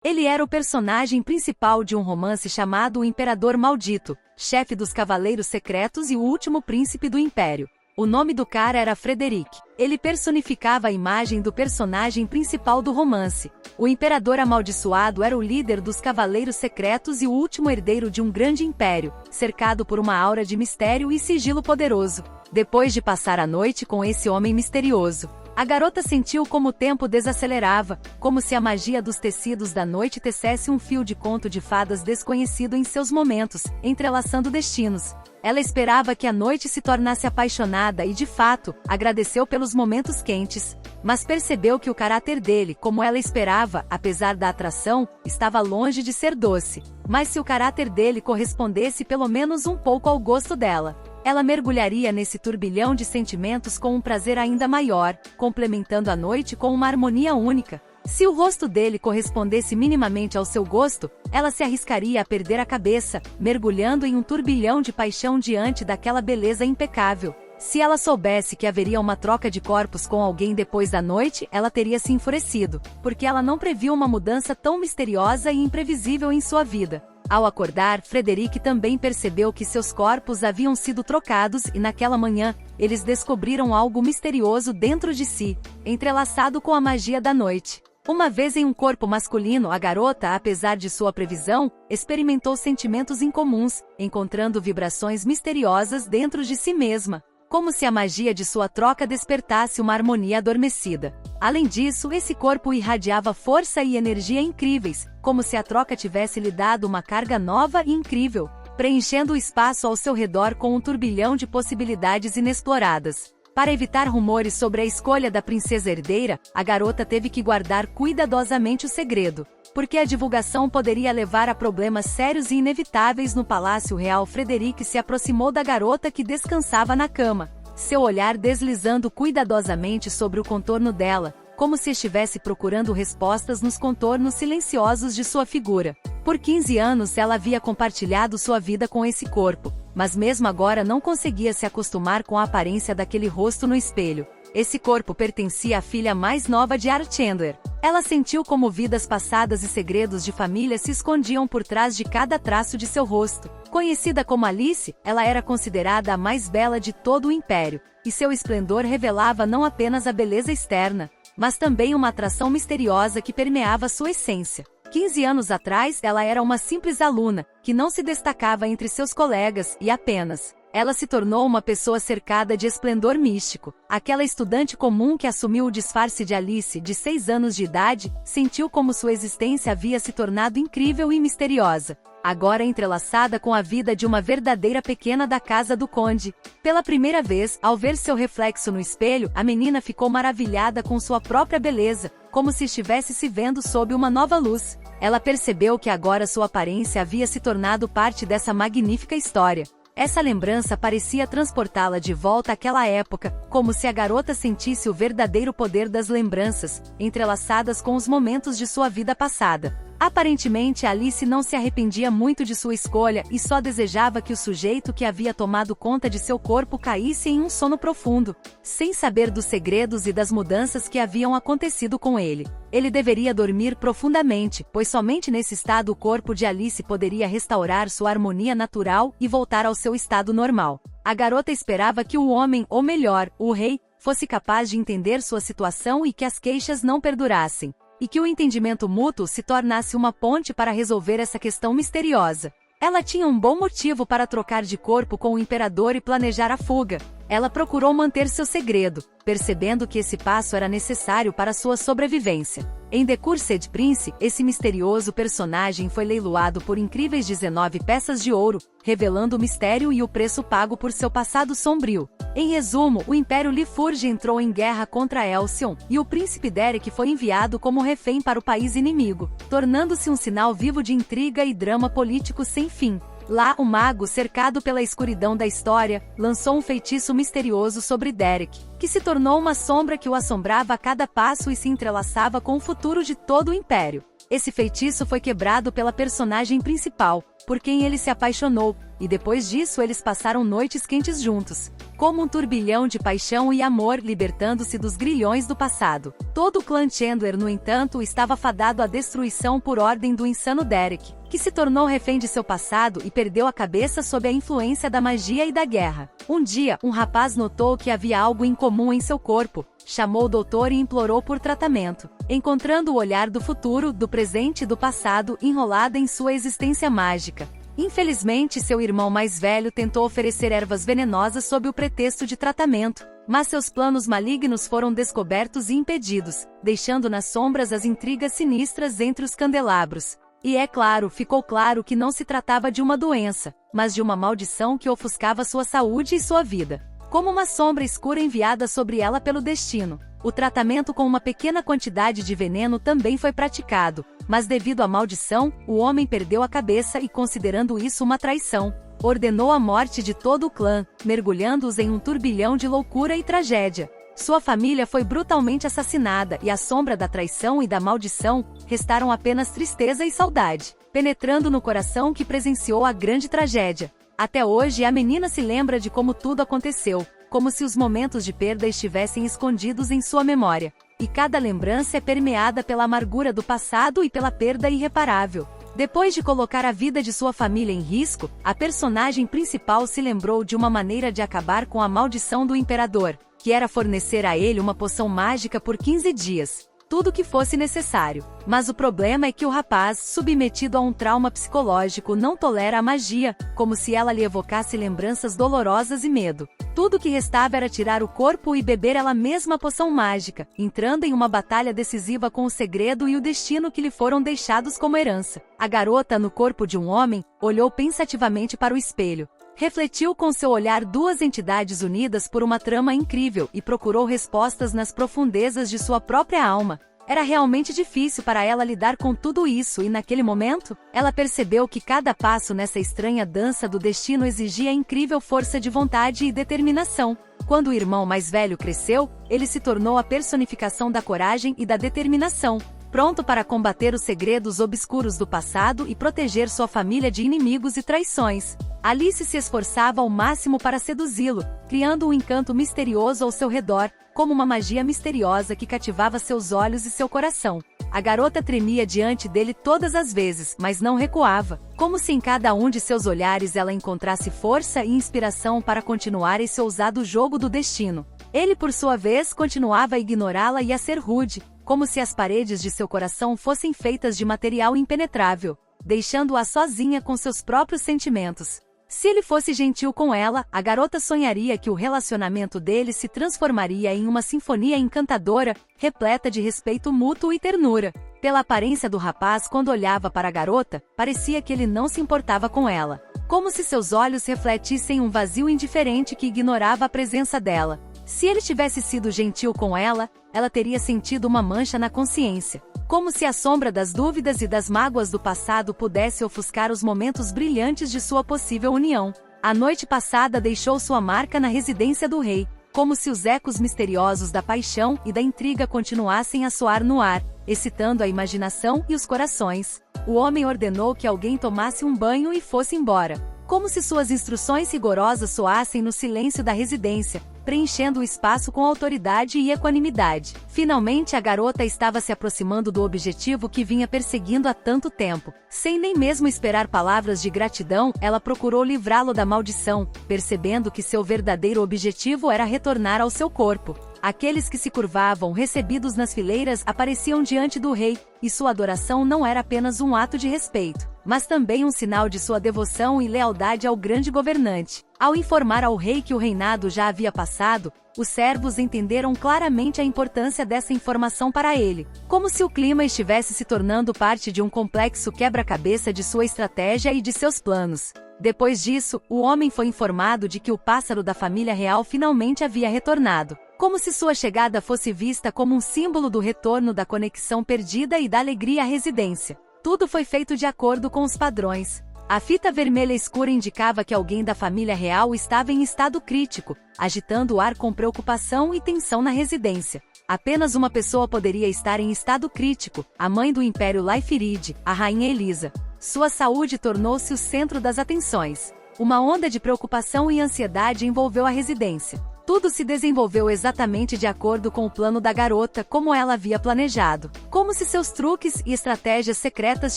Ele era o personagem principal de um romance chamado O Imperador Maldito, chefe dos Cavaleiros Secretos e o último príncipe do Império. O nome do cara era Frederic. Ele personificava a imagem do personagem principal do romance. O Imperador Amaldiçoado era o líder dos Cavaleiros Secretos e o último herdeiro de um grande império, cercado por uma aura de mistério e sigilo poderoso. Depois de passar a noite com esse homem misterioso, a garota sentiu como o tempo desacelerava, como se a magia dos tecidos da noite tecesse um fio de conto de fadas desconhecido em seus momentos, entrelaçando destinos. Ela esperava que a noite se tornasse apaixonada e, de fato, agradeceu pelos momentos quentes, mas percebeu que o caráter dele, como ela esperava, apesar da atração, estava longe de ser doce. Mas se o caráter dele correspondesse pelo menos um pouco ao gosto dela, ela mergulharia nesse turbilhão de sentimentos com um prazer ainda maior, complementando a noite com uma harmonia única. Se o rosto dele correspondesse minimamente ao seu gosto, ela se arriscaria a perder a cabeça, mergulhando em um turbilhão de paixão diante daquela beleza impecável. Se ela soubesse que haveria uma troca de corpos com alguém depois da noite, ela teria se enfurecido, porque ela não previu uma mudança tão misteriosa e imprevisível em sua vida. Ao acordar, Frederic também percebeu que seus corpos haviam sido trocados e naquela manhã, eles descobriram algo misterioso dentro de si, entrelaçado com a magia da noite. Uma vez em um corpo masculino, a garota, apesar de sua previsão, experimentou sentimentos incomuns, encontrando vibrações misteriosas dentro de si mesma, como se a magia de sua troca despertasse uma harmonia adormecida. Além disso, esse corpo irradiava força e energia incríveis, como se a troca tivesse lhe dado uma carga nova e incrível, preenchendo o espaço ao seu redor com um turbilhão de possibilidades inexploradas. Para evitar rumores sobre a escolha da princesa herdeira, a garota teve que guardar cuidadosamente o segredo, porque a divulgação poderia levar a problemas sérios e inevitáveis no Palácio Real. Frederic se aproximou da garota que descansava na cama, seu olhar deslizando cuidadosamente sobre o contorno dela, como se estivesse procurando respostas nos contornos silenciosos de sua figura. Por 15 anos ela havia compartilhado sua vida com esse corpo, mas mesmo agora não conseguia se acostumar com a aparência daquele rosto no espelho. Esse corpo pertencia à filha mais nova de Archandler. Ela sentiu como vidas passadas e segredos de família se escondiam por trás de cada traço de seu rosto. Conhecida como Alice, ela era considerada a mais bela de todo o Império, e seu esplendor revelava não apenas a beleza externa, mas também uma atração misteriosa que permeava sua essência. 15 anos atrás, ela era uma simples aluna, que não se destacava entre seus colegas, e apenas ela se tornou uma pessoa cercada de esplendor místico. Aquela estudante comum que assumiu o disfarce de Alice, de 6 anos de idade, sentiu como sua existência havia se tornado incrível e misteriosa, agora entrelaçada com a vida de uma verdadeira pequena da casa do conde. Pela primeira vez, ao ver seu reflexo no espelho, a menina ficou maravilhada com sua própria beleza, como se estivesse se vendo sob uma nova luz. Ela percebeu que agora sua aparência havia se tornado parte dessa magnífica história. Essa lembrança parecia transportá-la de volta àquela época, como se a garota sentisse o verdadeiro poder das lembranças, entrelaçadas com os momentos de sua vida passada. Aparentemente, Alice não se arrependia muito de sua escolha e só desejava que o sujeito que havia tomado conta de seu corpo caísse em um sono profundo, sem saber dos segredos e das mudanças que haviam acontecido com ele. Ele deveria dormir profundamente, pois somente nesse estado o corpo de Alice poderia restaurar sua harmonia natural e voltar ao seu estado normal. A garota esperava que o homem, ou melhor, o rei, fosse capaz de entender sua situação e que as queixas não perdurassem, e que o entendimento mútuo se tornasse uma ponte para resolver essa questão misteriosa. Ela tinha um bom motivo para trocar de corpo com o imperador e planejar a fuga. Ela procurou manter seu segredo, percebendo que esse passo era necessário para sua sobrevivência. Em The Cursed Prince, esse misterioso personagem foi leiloado por incríveis 19 peças de ouro, revelando o mistério e o preço pago por seu passado sombrio. Em resumo, o Império Liefurge entrou em guerra contra Elcion, e o príncipe Derek foi enviado como refém para o país inimigo, tornando-se um sinal vivo de intriga e drama político sem fim. Lá, o mago, cercado pela escuridão da história, lançou um feitiço misterioso sobre Derek, que se tornou uma sombra que o assombrava a cada passo e se entrelaçava com o futuro de todo o Império. Esse feitiço foi quebrado pela personagem principal, por quem ele se apaixonou, e depois disso eles passaram noites quentes juntos. como um turbilhão de paixão e amor libertando-se dos grilhões do passado. Todo o clã Chandler, no entanto, estava fadado à destruição por ordem do insano Derek, que se tornou refém de seu passado e perdeu a cabeça sob a influência da magia e da guerra. Um dia, um rapaz notou que havia algo incomum em seu corpo, chamou o doutor e implorou por tratamento, encontrando o olhar do futuro, do presente e do passado enrolada em sua existência mágica. Infelizmente, seu irmão mais velho tentou oferecer ervas venenosas sob o pretexto de tratamento, mas seus planos malignos foram descobertos e impedidos, deixando nas sombras as intrigas sinistras entre os candelabros. E é claro, ficou claro que não se tratava de uma doença, mas de uma maldição que ofuscava sua saúde e sua vida, como uma sombra escura enviada sobre ela pelo destino. O tratamento com uma pequena quantidade de veneno também foi praticado, mas devido à maldição, o homem perdeu a cabeça e, considerando isso uma traição, ordenou a morte de todo o clã, mergulhando-os em um turbilhão de loucura e tragédia. Sua família foi brutalmente assassinada e à sombra da traição e da maldição, restaram apenas tristeza e saudade, penetrando no coração que presenciou a grande tragédia. Até hoje a menina se lembra de como tudo aconteceu, como se os momentos de perda estivessem escondidos em sua memória, e cada lembrança é permeada pela amargura do passado e pela perda irreparável. Depois de colocar a vida de sua família em risco, a personagem principal se lembrou de uma maneira de acabar com a maldição do imperador, que era fornecer a ele uma poção mágica por 15 dias. Tudo o que fosse necessário. Mas o problema é que o rapaz, submetido a um trauma psicológico, não tolera a magia, como se ela lhe evocasse lembranças dolorosas e medo. Tudo o que restava era tirar o corpo e beber ela mesma a poção mágica, entrando em uma batalha decisiva com o segredo e o destino que lhe foram deixados como herança. A garota, no corpo de um homem, olhou pensativamente para o espelho. Refletiu com seu olhar duas entidades unidas por uma trama incrível e procurou respostas nas profundezas de sua própria alma. Era realmente difícil para ela lidar com tudo isso e naquele momento, ela percebeu que cada passo nessa estranha dança do destino exigia incrível força de vontade e determinação. Quando o irmão mais velho cresceu, ele se tornou a personificação da coragem e da determinação, pronto para combater os segredos obscuros do passado e proteger sua família de inimigos e traições. Alice se esforçava ao máximo para seduzi-lo, criando um encanto misterioso ao seu redor, como uma magia misteriosa que cativava seus olhos e seu coração. A garota tremia diante dele todas as vezes, mas não recuava, como se em cada um de seus olhares ela encontrasse força e inspiração para continuar esse ousado jogo do destino. Ele, por sua vez, continuava a ignorá-la e a ser rude, como se as paredes de seu coração fossem feitas de material impenetrável, deixando-a sozinha com seus próprios sentimentos. Se ele fosse gentil com ela, a garota sonharia que o relacionamento deles se transformaria em uma sinfonia encantadora, repleta de respeito mútuo e ternura. Pela aparência do rapaz quando olhava para a garota, parecia que ele não se importava com ela, como se seus olhos refletissem um vazio indiferente que ignorava a presença dela. Se ele tivesse sido gentil com ela, ela teria sentido uma mancha na consciência, como se a sombra das dúvidas e das mágoas do passado pudesse ofuscar os momentos brilhantes de sua possível união. A noite passada deixou sua marca na residência do rei, como se os ecos misteriosos da paixão e da intriga continuassem a soar no ar, excitando a imaginação e os corações. O homem ordenou que alguém tomasse um banho e fosse embora, como se suas instruções rigorosas soassem no silêncio da residência, preenchendo o espaço com autoridade e equanimidade. Finalmente a garota estava se aproximando do objetivo que vinha perseguindo há tanto tempo. Sem nem mesmo esperar palavras de gratidão, ela procurou livrá-lo da maldição, percebendo que seu verdadeiro objetivo era retornar ao seu corpo. Aqueles que se curvavam, recebidos nas fileiras, apareciam diante do rei, e sua adoração não era apenas um ato de respeito, mas também um sinal de sua devoção e lealdade ao grande governante. Ao informar ao rei que o reinado já havia passado, os servos entenderam claramente a importância dessa informação para ele, como se o clima estivesse se tornando parte de um complexo quebra-cabeça de sua estratégia e de seus planos. Depois disso, o homem foi informado de que o pássaro da família real finalmente havia retornado, como se sua chegada fosse vista como um símbolo do retorno da conexão perdida e da alegria à residência. Tudo foi feito de acordo com os padrões. A fita vermelha escura indicava que alguém da família real estava em estado crítico, agitando o ar com preocupação e tensão na residência. Apenas uma pessoa poderia estar em estado crítico, a mãe do Império Laifirid, a Rainha Elisa. Sua saúde tornou-se o centro das atenções. Uma onda de preocupação e ansiedade envolveu a residência. Tudo se desenvolveu exatamente de acordo com o plano da garota, como ela havia planejado. Como se seus truques e estratégias secretas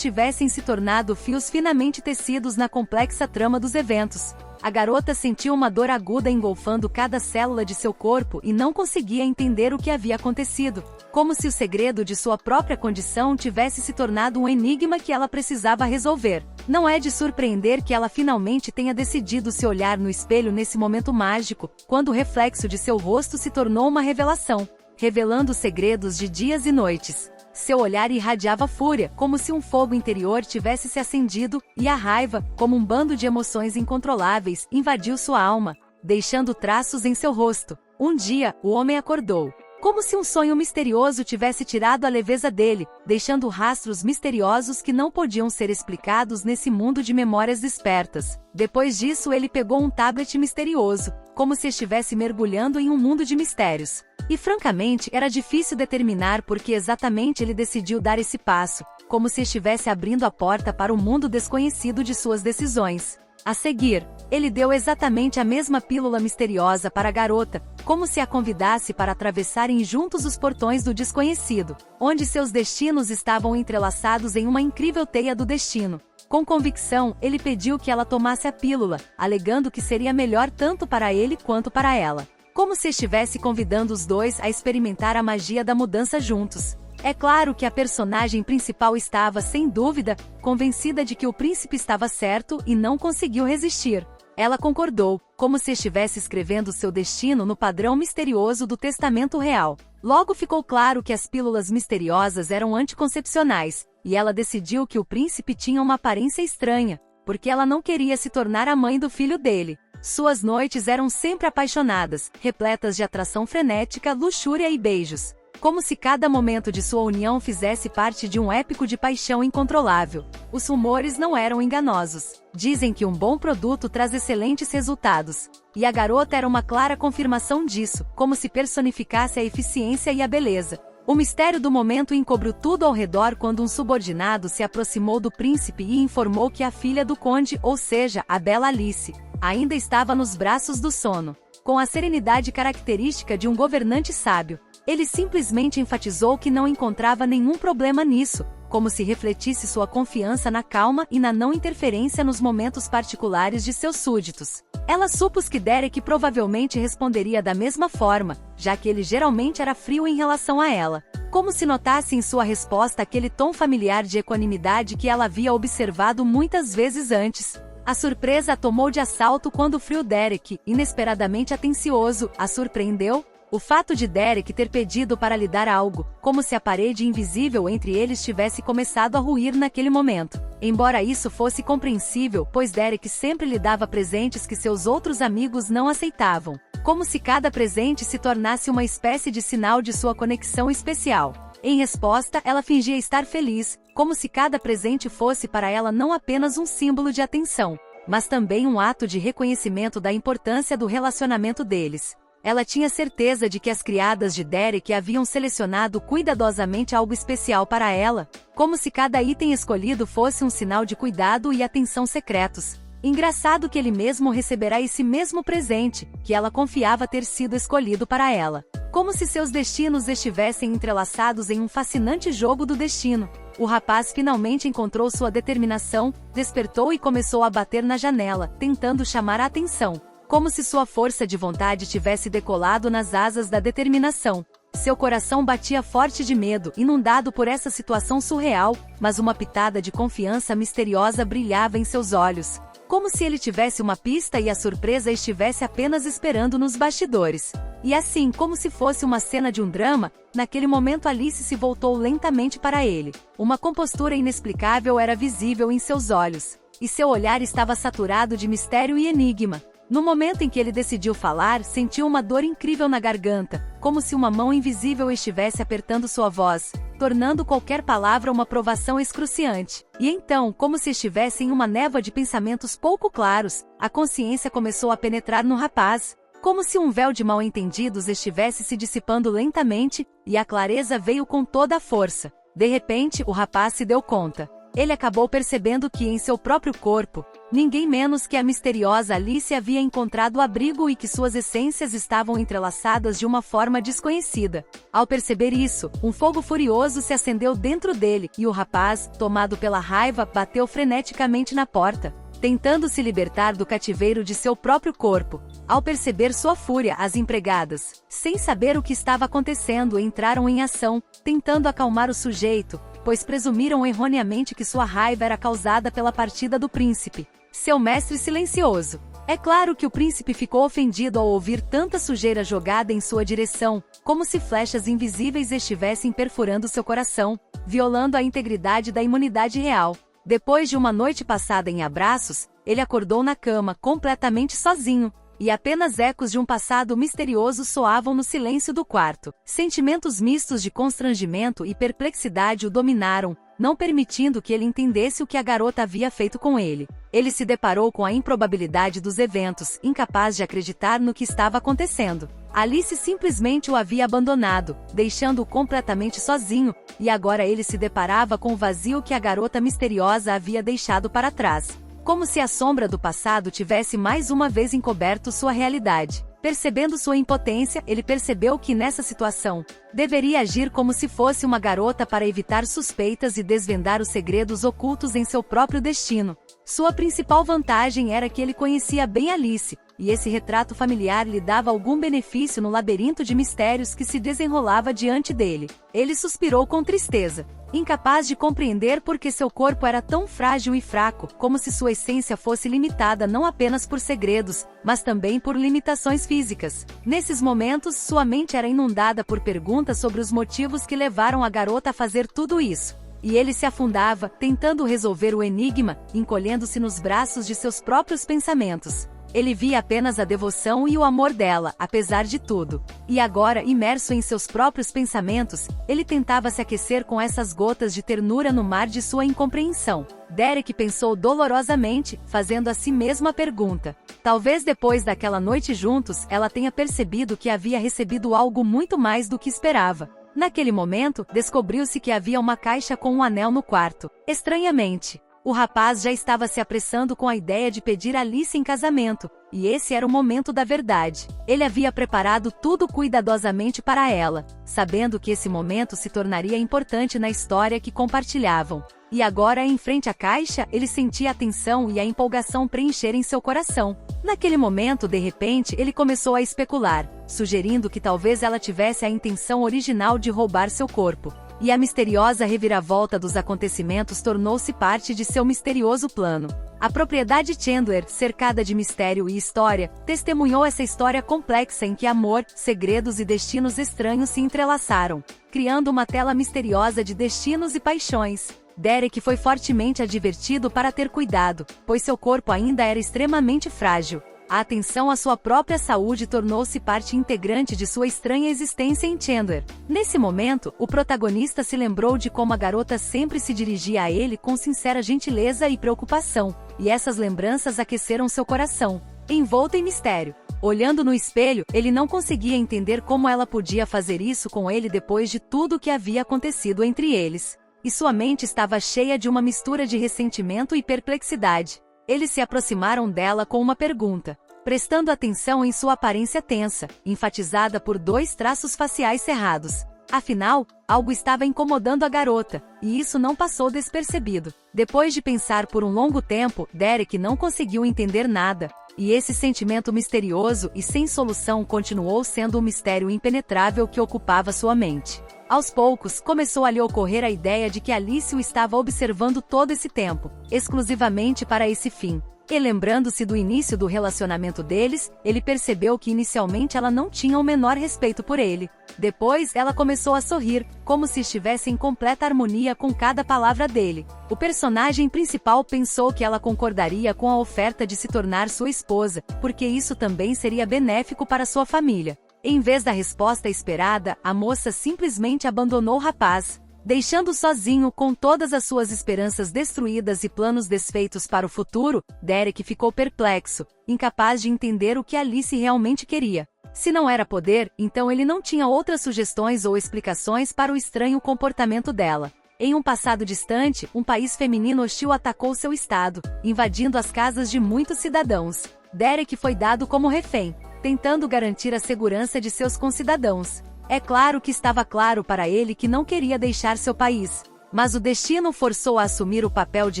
tivessem se tornado fios finamente tecidos na complexa trama dos eventos. A garota sentiu uma dor aguda engolfando cada célula de seu corpo e não conseguia entender o que havia acontecido. Como se o segredo de sua própria condição tivesse se tornado um enigma que ela precisava resolver. Não é de surpreender que ela finalmente tenha decidido se olhar no espelho nesse momento mágico, quando o reflexo de seu rosto se tornou uma revelação, revelando segredos de dias e noites. Seu olhar irradiava fúria, como se um fogo interior tivesse se acendido, e a raiva, como um bando de emoções incontroláveis, invadiu sua alma, deixando traços em seu rosto. Um dia, o homem acordou. Como se um sonho misterioso tivesse tirado a leveza dele, deixando rastros misteriosos que não podiam ser explicados nesse mundo de memórias despertas. Depois disso, ele pegou um tablet misterioso, como se estivesse mergulhando em um mundo de mistérios. E francamente, era difícil determinar por que exatamente ele decidiu dar esse passo, como se estivesse abrindo a porta para o mundo desconhecido de suas decisões. A seguir, ele deu exatamente a mesma pílula misteriosa para a garota, como se a convidasse para atravessarem juntos os portões do desconhecido, onde seus destinos estavam entrelaçados em uma incrível teia do destino. Com convicção, ele pediu que ela tomasse a pílula, alegando que seria melhor tanto para ele quanto para ela. Como se estivesse convidando os dois a experimentar a magia da mudança juntos. É claro que a personagem principal estava, sem dúvida, convencida de que o príncipe estava certo e não conseguiu resistir. Ela concordou, como se estivesse escrevendo seu destino no padrão misterioso do testamento real. Logo ficou claro que as pílulas misteriosas eram anticoncepcionais, e ela decidiu que o príncipe tinha uma aparência estranha, porque ela não queria se tornar a mãe do filho dele. Suas noites eram sempre apaixonadas, repletas de atração frenética, luxúria e beijos. Como se cada momento de sua união fizesse parte de um épico de paixão incontrolável. Os rumores não eram enganosos. Dizem que um bom produto traz excelentes resultados. E a garota era uma clara confirmação disso, como se personificasse a eficiência e a beleza. O mistério do momento encobriu tudo ao redor quando um subordinado se aproximou do príncipe e informou que a filha do conde, ou seja, a bela Alice, ainda estava nos braços do sono. Com a serenidade característica de um governante sábio, ele simplesmente enfatizou que não encontrava nenhum problema nisso, como se refletisse sua confiança na calma e na não interferência nos momentos particulares de seus súditos. Ela supôs que Derek provavelmente responderia da mesma forma, já que ele geralmente era frio em relação a ela. Como se notasse em sua resposta aquele tom familiar de equanimidade que ela havia observado muitas vezes antes. A surpresa a tomou de assalto quando o frio Derek, inesperadamente atencioso, a surpreendeu. O fato de Derek ter pedido para lhe dar algo, como se a parede invisível entre eles tivesse começado a ruir naquele momento. Embora isso fosse compreensível, pois Derek sempre lhe dava presentes que seus outros amigos não aceitavam. Como se cada presente se tornasse uma espécie de sinal de sua conexão especial. Em resposta, ela fingia estar feliz, como se cada presente fosse para ela não apenas um símbolo de atenção, mas também um ato de reconhecimento da importância do relacionamento deles. Ela tinha certeza de que as criadas de Derek haviam selecionado cuidadosamente algo especial para ela, como se cada item escolhido fosse um sinal de cuidado e atenção secretos. Engraçado que ele mesmo receberá esse mesmo presente, que ela confiava ter sido escolhido para ela. Como se seus destinos estivessem entrelaçados em um fascinante jogo do destino. O rapaz finalmente encontrou sua determinação, despertou e começou a bater na janela, tentando chamar a atenção. Como se sua força de vontade tivesse decolado nas asas da determinação. Seu coração batia forte de medo, inundado por essa situação surreal, mas uma pitada de confiança misteriosa brilhava em seus olhos. Como se ele tivesse uma pista e a surpresa estivesse apenas esperando nos bastidores. E assim, como se fosse uma cena de um drama, naquele momento Alice se voltou lentamente para ele. Uma compostura inexplicável era visível em seus olhos, e seu olhar estava saturado de mistério e enigma. No momento em que ele decidiu falar, sentiu uma dor incrível na garganta, como se uma mão invisível estivesse apertando sua voz, tornando qualquer palavra uma provação excruciante. E então, como se estivesse em uma névoa de pensamentos pouco claros, a consciência começou a penetrar no rapaz, como se um véu de mal-entendidos estivesse se dissipando lentamente, e a clareza veio com toda a força. De repente, o rapaz se deu conta. ele acabou percebendo que em seu próprio corpo, ninguém menos que a misteriosa Alice havia encontrado abrigo e que suas essências estavam entrelaçadas de uma forma desconhecida. Ao perceber isso, um fogo furioso se acendeu dentro dele, e o rapaz, tomado pela raiva, bateu freneticamente na porta, tentando se libertar do cativeiro de seu próprio corpo. Ao perceber sua fúria, as empregadas, sem saber o que estava acontecendo, entraram em ação, tentando acalmar o sujeito, pois presumiram erroneamente que sua raiva era causada pela partida do príncipe, seu mestre silencioso. É claro que o príncipe ficou ofendido ao ouvir tanta sujeira jogada em sua direção, como se flechas invisíveis estivessem perfurando seu coração, violando a integridade da imunidade real. Depois de uma noite passada em abraços, ele acordou na cama completamente sozinho, e apenas ecos de um passado misterioso soavam no silêncio do quarto. Sentimentos mistos de constrangimento e perplexidade o dominaram, não permitindo que ele entendesse o que a garota havia feito com ele. Ele se deparou com a improbabilidade dos eventos, incapaz de acreditar no que estava acontecendo. Alice simplesmente o havia abandonado, deixando-o completamente sozinho, e agora ele se deparava com o vazio que a garota misteriosa havia deixado para trás. Como se a sombra do passado tivesse mais uma vez encoberto sua realidade. Percebendo sua impotência, ele percebeu que nessa situação, deveria agir como se fosse uma garota para evitar suspeitas e desvendar os segredos ocultos em seu próprio destino. Sua principal vantagem era que ele conhecia bem Alice, e esse retrato familiar lhe dava algum benefício no labirinto de mistérios que se desenrolava diante dele. Ele suspirou com tristeza, incapaz de compreender por que seu corpo era tão frágil e fraco, como se sua essência fosse limitada não apenas por segredos, mas também por limitações físicas. Nesses momentos, sua mente era inundada por perguntas sobre os motivos que levaram a garota a fazer tudo isso. E ele se afundava, tentando resolver o enigma, encolhendo-se nos braços de seus próprios pensamentos. Ele via apenas a devoção e o amor dela, apesar de tudo. E agora, imerso em seus próprios pensamentos, ele tentava se aquecer com essas gotas de ternura no mar de sua incompreensão. Derek pensou dolorosamente, fazendo a si mesmo a pergunta. Talvez depois daquela noite juntos, ela tenha percebido que havia recebido algo muito mais do que esperava. Naquele momento, descobriu-se que havia uma caixa com um anel no quarto. Estranhamente, o rapaz já estava se apressando com a ideia de pedir Alice em casamento, e esse era o momento da verdade. Ele havia preparado tudo cuidadosamente para ela, sabendo que esse momento se tornaria importante na história que compartilhavam. E agora, em frente à caixa, ele sentia a tensão e a empolgação preencherem seu coração. Naquele momento, de repente, ele começou a especular, sugerindo que talvez ela tivesse a intenção original de roubar seu corpo. E a misteriosa reviravolta dos acontecimentos tornou-se parte de seu misterioso plano. A propriedade Chandler, cercada de mistério e história, testemunhou essa história complexa em que amor, segredos e destinos estranhos se entrelaçaram, criando uma tela misteriosa de destinos e paixões. Derek foi fortemente advertido para ter cuidado, pois seu corpo ainda era extremamente frágil. A atenção à sua própria saúde tornou-se parte integrante de sua estranha existência em Chandler. Nesse momento, o protagonista se lembrou de como a garota sempre se dirigia a ele com sincera gentileza e preocupação, e essas lembranças aqueceram seu coração, envolto em mistério. Olhando no espelho, ele não conseguia entender como ela podia fazer isso com ele depois de tudo o que havia acontecido entre eles. E sua mente estava cheia de uma mistura de ressentimento e perplexidade. Eles se aproximaram dela com uma pergunta, prestando atenção em sua aparência tensa, enfatizada por 2 traços faciais cerrados. Afinal, algo estava incomodando a garota, e isso não passou despercebido. Depois de pensar por um longo tempo, Derek não conseguiu entender nada, e esse sentimento misterioso e sem solução continuou sendo um mistério impenetrável que ocupava sua mente. Aos poucos, começou a lhe ocorrer a ideia de que Alice o estava observando todo esse tempo, exclusivamente para esse fim. E lembrando-se do início do relacionamento deles, ele percebeu que inicialmente ela não tinha o menor respeito por ele. Depois, ela começou a sorrir, como se estivesse em completa harmonia com cada palavra dele. O personagem principal pensou que ela concordaria com a oferta de se tornar sua esposa, porque isso também seria benéfico para sua família. Em vez da resposta esperada, a moça simplesmente abandonou o rapaz, deixando sozinho com todas as suas esperanças destruídas e planos desfeitos para o futuro. Derek ficou perplexo, incapaz de entender o que Alice realmente queria. Se não era poder, então ele não tinha outras sugestões ou explicações para o estranho comportamento dela. Em um passado distante, um país feminino hostil atacou seu estado, invadindo as casas de muitos cidadãos. Derek foi dado como refém, tentando garantir a segurança de seus concidadãos. É claro que estava claro para ele que não queria deixar seu país, mas o destino forçou a assumir o papel de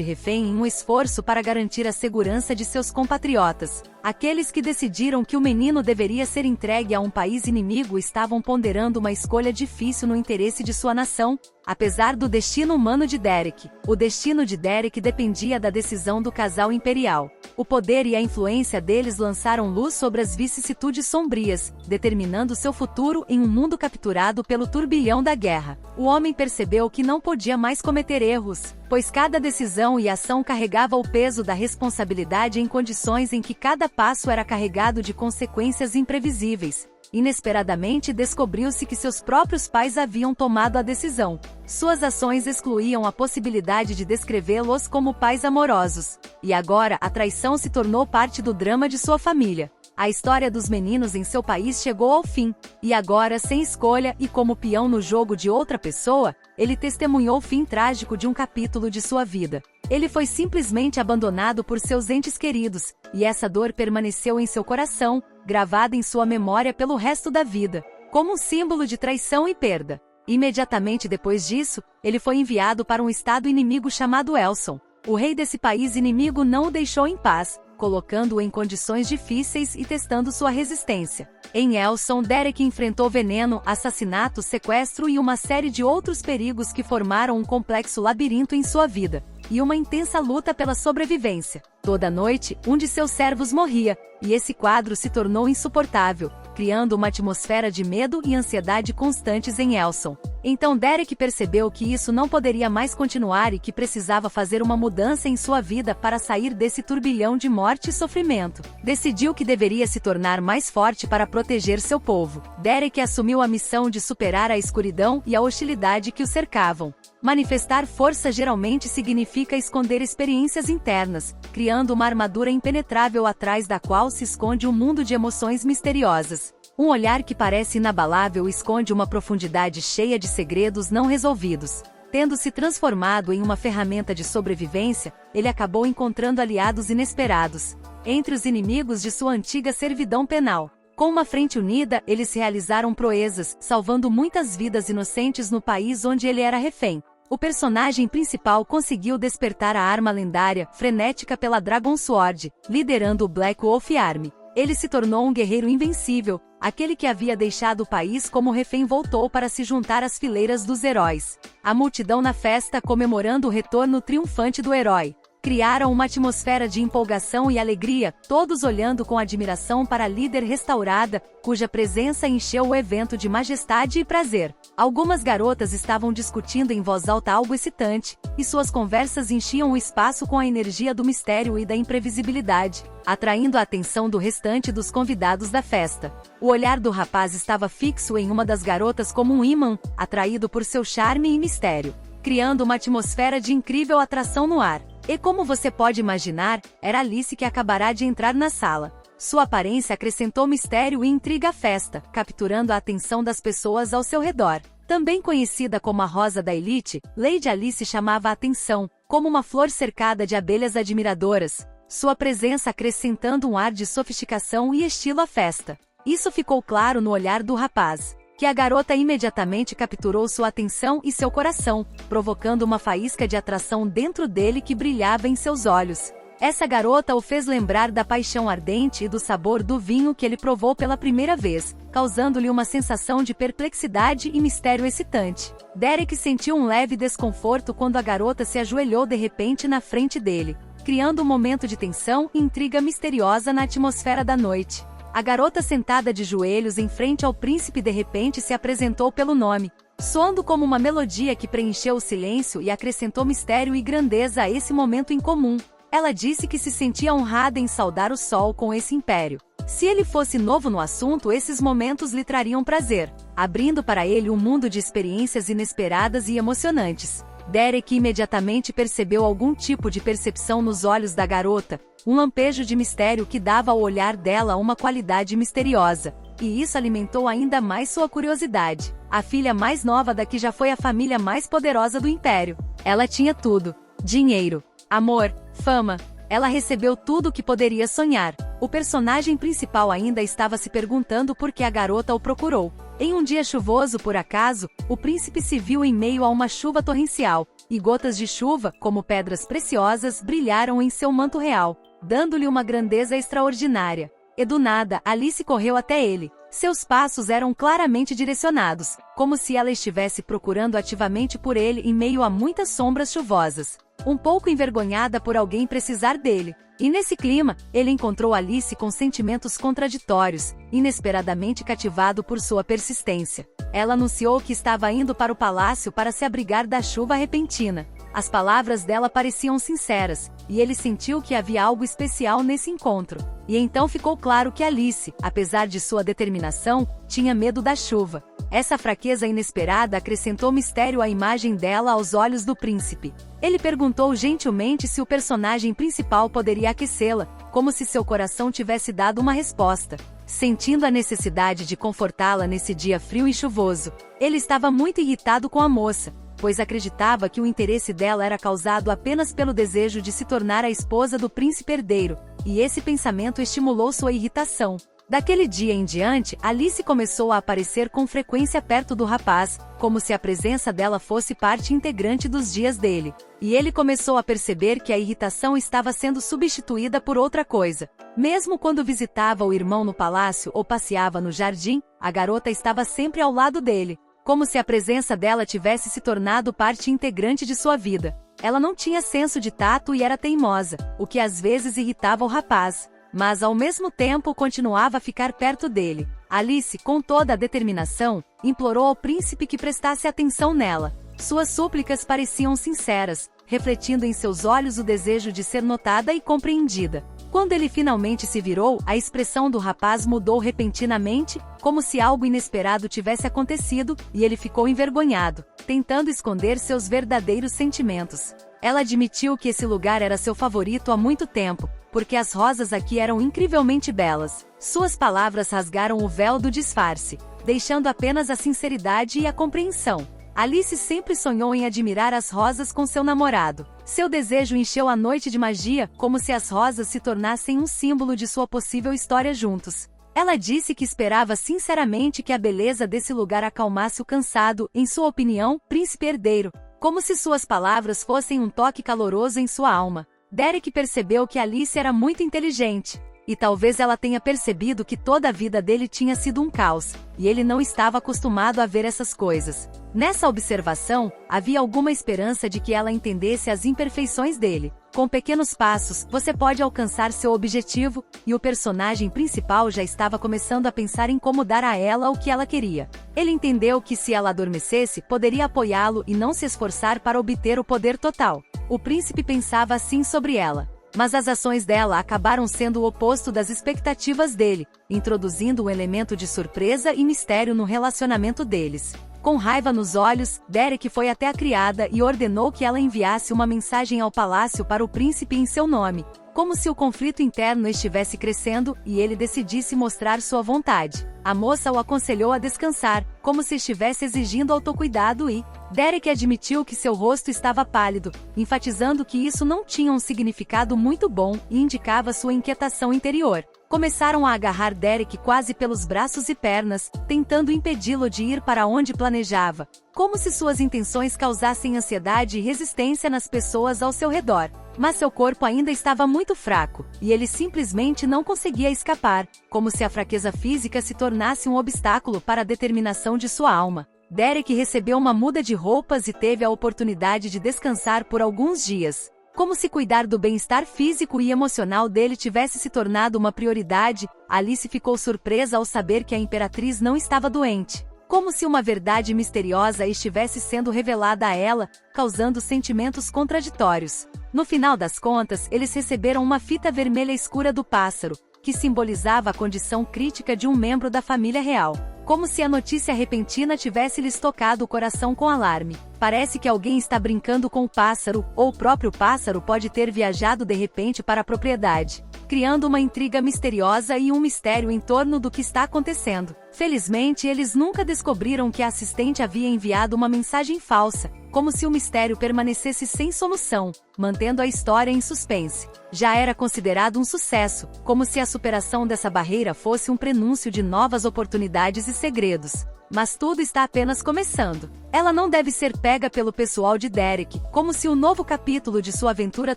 refém em um esforço para garantir a segurança de seus compatriotas. Aqueles que decidiram que o menino deveria ser entregue a um país inimigo estavam ponderando uma escolha difícil no interesse de sua nação, apesar do destino humano de Derek. O destino de Derek dependia da decisão do casal imperial. O poder e a influência deles lançaram luz sobre as vicissitudes sombrias, determinando seu futuro em um mundo capturado pelo turbilhão da guerra. O homem percebeu que não podia mais cometer erros, pois cada decisão e ação carregava o peso da responsabilidade em condições em que cada passo era carregado de consequências imprevisíveis. Inesperadamente descobriu-se que seus próprios pais haviam tomado a decisão. Suas ações excluíam a possibilidade de descrevê-los como pais amorosos. E agora a traição se tornou parte do drama de sua família. A história dos meninos em seu país chegou ao fim, e agora, sem escolha e como peão no jogo de outra pessoa, ele testemunhou o fim trágico de um capítulo de sua vida. Ele foi simplesmente abandonado por seus entes queridos, e essa dor permaneceu em seu coração, gravada em sua memória pelo resto da vida, como um símbolo de traição e perda. Imediatamente depois disso, ele foi enviado para um estado inimigo chamado Elson. O rei desse país inimigo não o deixou em paz, colocando-o em condições difíceis e testando sua resistência. Em Elson, Derek enfrentou veneno, assassinato, sequestro e uma série de outros perigos que formaram um complexo labirinto em sua vida, e uma intensa luta pela sobrevivência. Toda noite, um de seus servos morria, e esse quadro se tornou insuportável, criando uma atmosfera de medo e ansiedade constantes em Elson. Então Derek percebeu que isso não poderia mais continuar e que precisava fazer uma mudança em sua vida para sair desse turbilhão de morte e sofrimento. Decidiu que deveria se tornar mais forte para proteger seu povo. Derek assumiu a missão de superar a escuridão e a hostilidade que o cercavam. Manifestar força geralmente significa esconder experiências internas, criando uma armadura impenetrável atrás da qual se esconde um mundo de emoções misteriosas. Um olhar que parece inabalável esconde uma profundidade cheia de segredos não resolvidos. Tendo se transformado em uma ferramenta de sobrevivência, ele acabou encontrando aliados inesperados entre os inimigos de sua antiga servidão penal. Com uma frente unida, eles realizaram proezas, salvando muitas vidas inocentes no país onde ele era refém. O personagem principal conseguiu despertar a arma lendária, frenética pela Dragon Sword, liderando o Black Wolf Army. Ele se tornou um guerreiro invencível. Aquele que havia deixado o país como refém voltou para se juntar às fileiras dos heróis. A multidão na festa comemorando o retorno triunfante do herói. Criaram uma atmosfera de empolgação e alegria, todos olhando com admiração para a líder restaurada, cuja presença encheu o evento de majestade e prazer. Algumas garotas estavam discutindo em voz alta algo excitante, e suas conversas enchiam o espaço com a energia do mistério e da imprevisibilidade, atraindo a atenção do restante dos convidados da festa. O olhar do rapaz estava fixo em uma das garotas como um ímã, atraído por seu charme e mistério, criando uma atmosfera de incrível atração no ar. E como você pode imaginar, era Alice que acabará de entrar na sala. Sua aparência acrescentou mistério e intriga à festa, capturando a atenção das pessoas ao seu redor. Também conhecida como a Rosa da Elite, Lady Alice chamava a atenção, como uma flor cercada de abelhas admiradoras, sua presença acrescentando um ar de sofisticação e estilo à festa. Isso ficou claro no olhar do rapaz, que a garota imediatamente capturou sua atenção e seu coração, provocando uma faísca de atração dentro dele que brilhava em seus olhos. Essa garota o fez lembrar da paixão ardente e do sabor do vinho que ele provou pela primeira vez, causando-lhe uma sensação de perplexidade e mistério excitante. Derek sentiu um leve desconforto quando a garota se ajoelhou de repente na frente dele, criando um momento de tensão e intriga misteriosa na atmosfera da noite. A garota sentada de joelhos em frente ao príncipe de repente se apresentou pelo nome, soando como uma melodia que preencheu o silêncio e acrescentou mistério e grandeza a esse momento incomum. Ela disse que se sentia honrada em saudar o sol com esse império. Se ele fosse novo no assunto, esses momentos lhe trariam prazer, abrindo para ele um mundo de experiências inesperadas e emocionantes. Derek imediatamente percebeu algum tipo de percepção nos olhos da garota, um lampejo de mistério que dava ao olhar dela uma qualidade misteriosa. e isso alimentou ainda mais sua curiosidade. A filha mais nova da que já foi a família mais poderosa do Império. Ela tinha tudo: dinheiro, amor, fama. Ela recebeu tudo o que poderia sonhar. O personagem principal ainda estava se perguntando por que a garota o procurou. Em um dia chuvoso, por acaso, o príncipe se viu em meio a uma chuva torrencial, e gotas de chuva, como pedras preciosas, brilharam em seu manto real, dando-lhe uma grandeza extraordinária. E do nada, Alice correu até ele. Seus passos eram claramente direcionados, como se ela estivesse procurando ativamente por ele em meio a muitas sombras chuvosas. Um pouco envergonhada por alguém precisar dele. E nesse clima, ele encontrou Alice com sentimentos contraditórios, inesperadamente cativado por sua persistência. Ela anunciou que estava indo para o palácio para se abrigar da chuva repentina. As palavras dela pareciam sinceras, e ele sentiu que havia algo especial nesse encontro. E então ficou claro que Alice, apesar de sua determinação, tinha medo da chuva. Essa fraqueza inesperada acrescentou mistério à imagem dela aos olhos do príncipe. Ele perguntou gentilmente se o personagem principal poderia aquecê-la, como se seu coração tivesse dado uma resposta. Sentindo a necessidade de confortá-la nesse dia frio e chuvoso, ele estava muito irritado com a moça, pois acreditava que o interesse dela era causado apenas pelo desejo de se tornar a esposa do príncipe herdeiro, e esse pensamento estimulou sua irritação. Daquele dia em diante, Alice começou a aparecer com frequência perto do rapaz, como se a presença dela fosse parte integrante dos dias dele. E ele começou a perceber que a irritação estava sendo substituída por outra coisa. Mesmo quando visitava o irmão no palácio ou passeava no jardim, a garota estava sempre ao lado dele, como se a presença dela tivesse se tornado parte integrante de sua vida. Ela não tinha senso de tato e era teimosa, o que às vezes irritava o rapaz, mas ao mesmo tempo continuava a ficar perto dele. Alice, com toda a determinação, implorou ao príncipe que prestasse atenção nela. Suas súplicas pareciam sinceras, refletindo em seus olhos o desejo de ser notada e compreendida. Quando ele finalmente se virou, a expressão do rapaz mudou repentinamente, como se algo inesperado tivesse acontecido, e ele ficou envergonhado, tentando esconder seus verdadeiros sentimentos. Ela admitiu que esse lugar era seu favorito há muito tempo, porque as rosas aqui eram incrivelmente belas. Suas palavras rasgaram o véu do disfarce, deixando apenas a sinceridade e a compreensão. Alice sempre sonhou em admirar as rosas com seu namorado. Seu desejo encheu a noite de magia, como se as rosas se tornassem um símbolo de sua possível história juntos. Ela disse que esperava sinceramente que a beleza desse lugar acalmasse o cansado, em sua opinião, príncipe herdeiro, como se suas palavras fossem um toque caloroso em sua alma. Derek percebeu que Alice era muito inteligente, e talvez ela tenha percebido que toda a vida dele tinha sido um caos, e ele não estava acostumado a ver essas coisas. Nessa observação, havia alguma esperança de que ela entendesse as imperfeições dele. Com pequenos passos, você pode alcançar seu objetivo, e o personagem principal já estava começando a pensar em como dar a ela o que ela queria. Ele entendeu que se ela adormecesse, poderia apoiá-lo e não se esforçar para obter o poder total. O príncipe pensava assim sobre ela. Mas as ações dela acabaram sendo o oposto das expectativas dele, introduzindo um elemento de surpresa e mistério no relacionamento deles. Com raiva nos olhos, Derek foi até a criada e ordenou que ela enviasse uma mensagem ao palácio para o príncipe em seu nome, como se o conflito interno estivesse crescendo e ele decidisse mostrar sua vontade. A moça o aconselhou a descansar, como se estivesse exigindo autocuidado e Derek admitiu que seu rosto estava pálido, enfatizando que isso não tinha um significado muito bom e indicava sua inquietação interior. Começaram a agarrar Derek quase pelos braços e pernas, tentando impedi-lo de ir para onde planejava, como se suas intenções causassem ansiedade e resistência nas pessoas ao seu redor. Mas seu corpo ainda estava muito fraco, e ele simplesmente não conseguia escapar, como se a fraqueza física se tornasse um obstáculo para a determinação de sua alma. Derek recebeu uma muda de roupas e teve a oportunidade de descansar por alguns dias. Como se cuidar do bem-estar físico e emocional dele tivesse se tornado uma prioridade, Alice ficou surpresa ao saber que a imperatriz não estava doente. Como se uma verdade misteriosa estivesse sendo revelada a ela, causando sentimentos contraditórios. No final das contas, eles receberam uma fita vermelha escura do pássaro, que simbolizava a condição crítica de um membro da família real. como se a notícia repentina tivesse lhes tocado o coração com alarme. Parece que alguém está brincando com o pássaro, ou o próprio pássaro pode ter viajado de repente para a propriedade, criando uma intriga misteriosa e um mistério em torno do que está acontecendo. Felizmente, eles nunca descobriram que a assistente havia enviado uma mensagem falsa, como se o mistério permanecesse sem solução, mantendo a história em suspense. Já era considerado um sucesso, como se a superação dessa barreira fosse um prenúncio de novas oportunidades e segredos. Mas tudo está apenas começando. Ela não deve ser pega pelo pessoal de Derek, como se o novo capítulo de sua aventura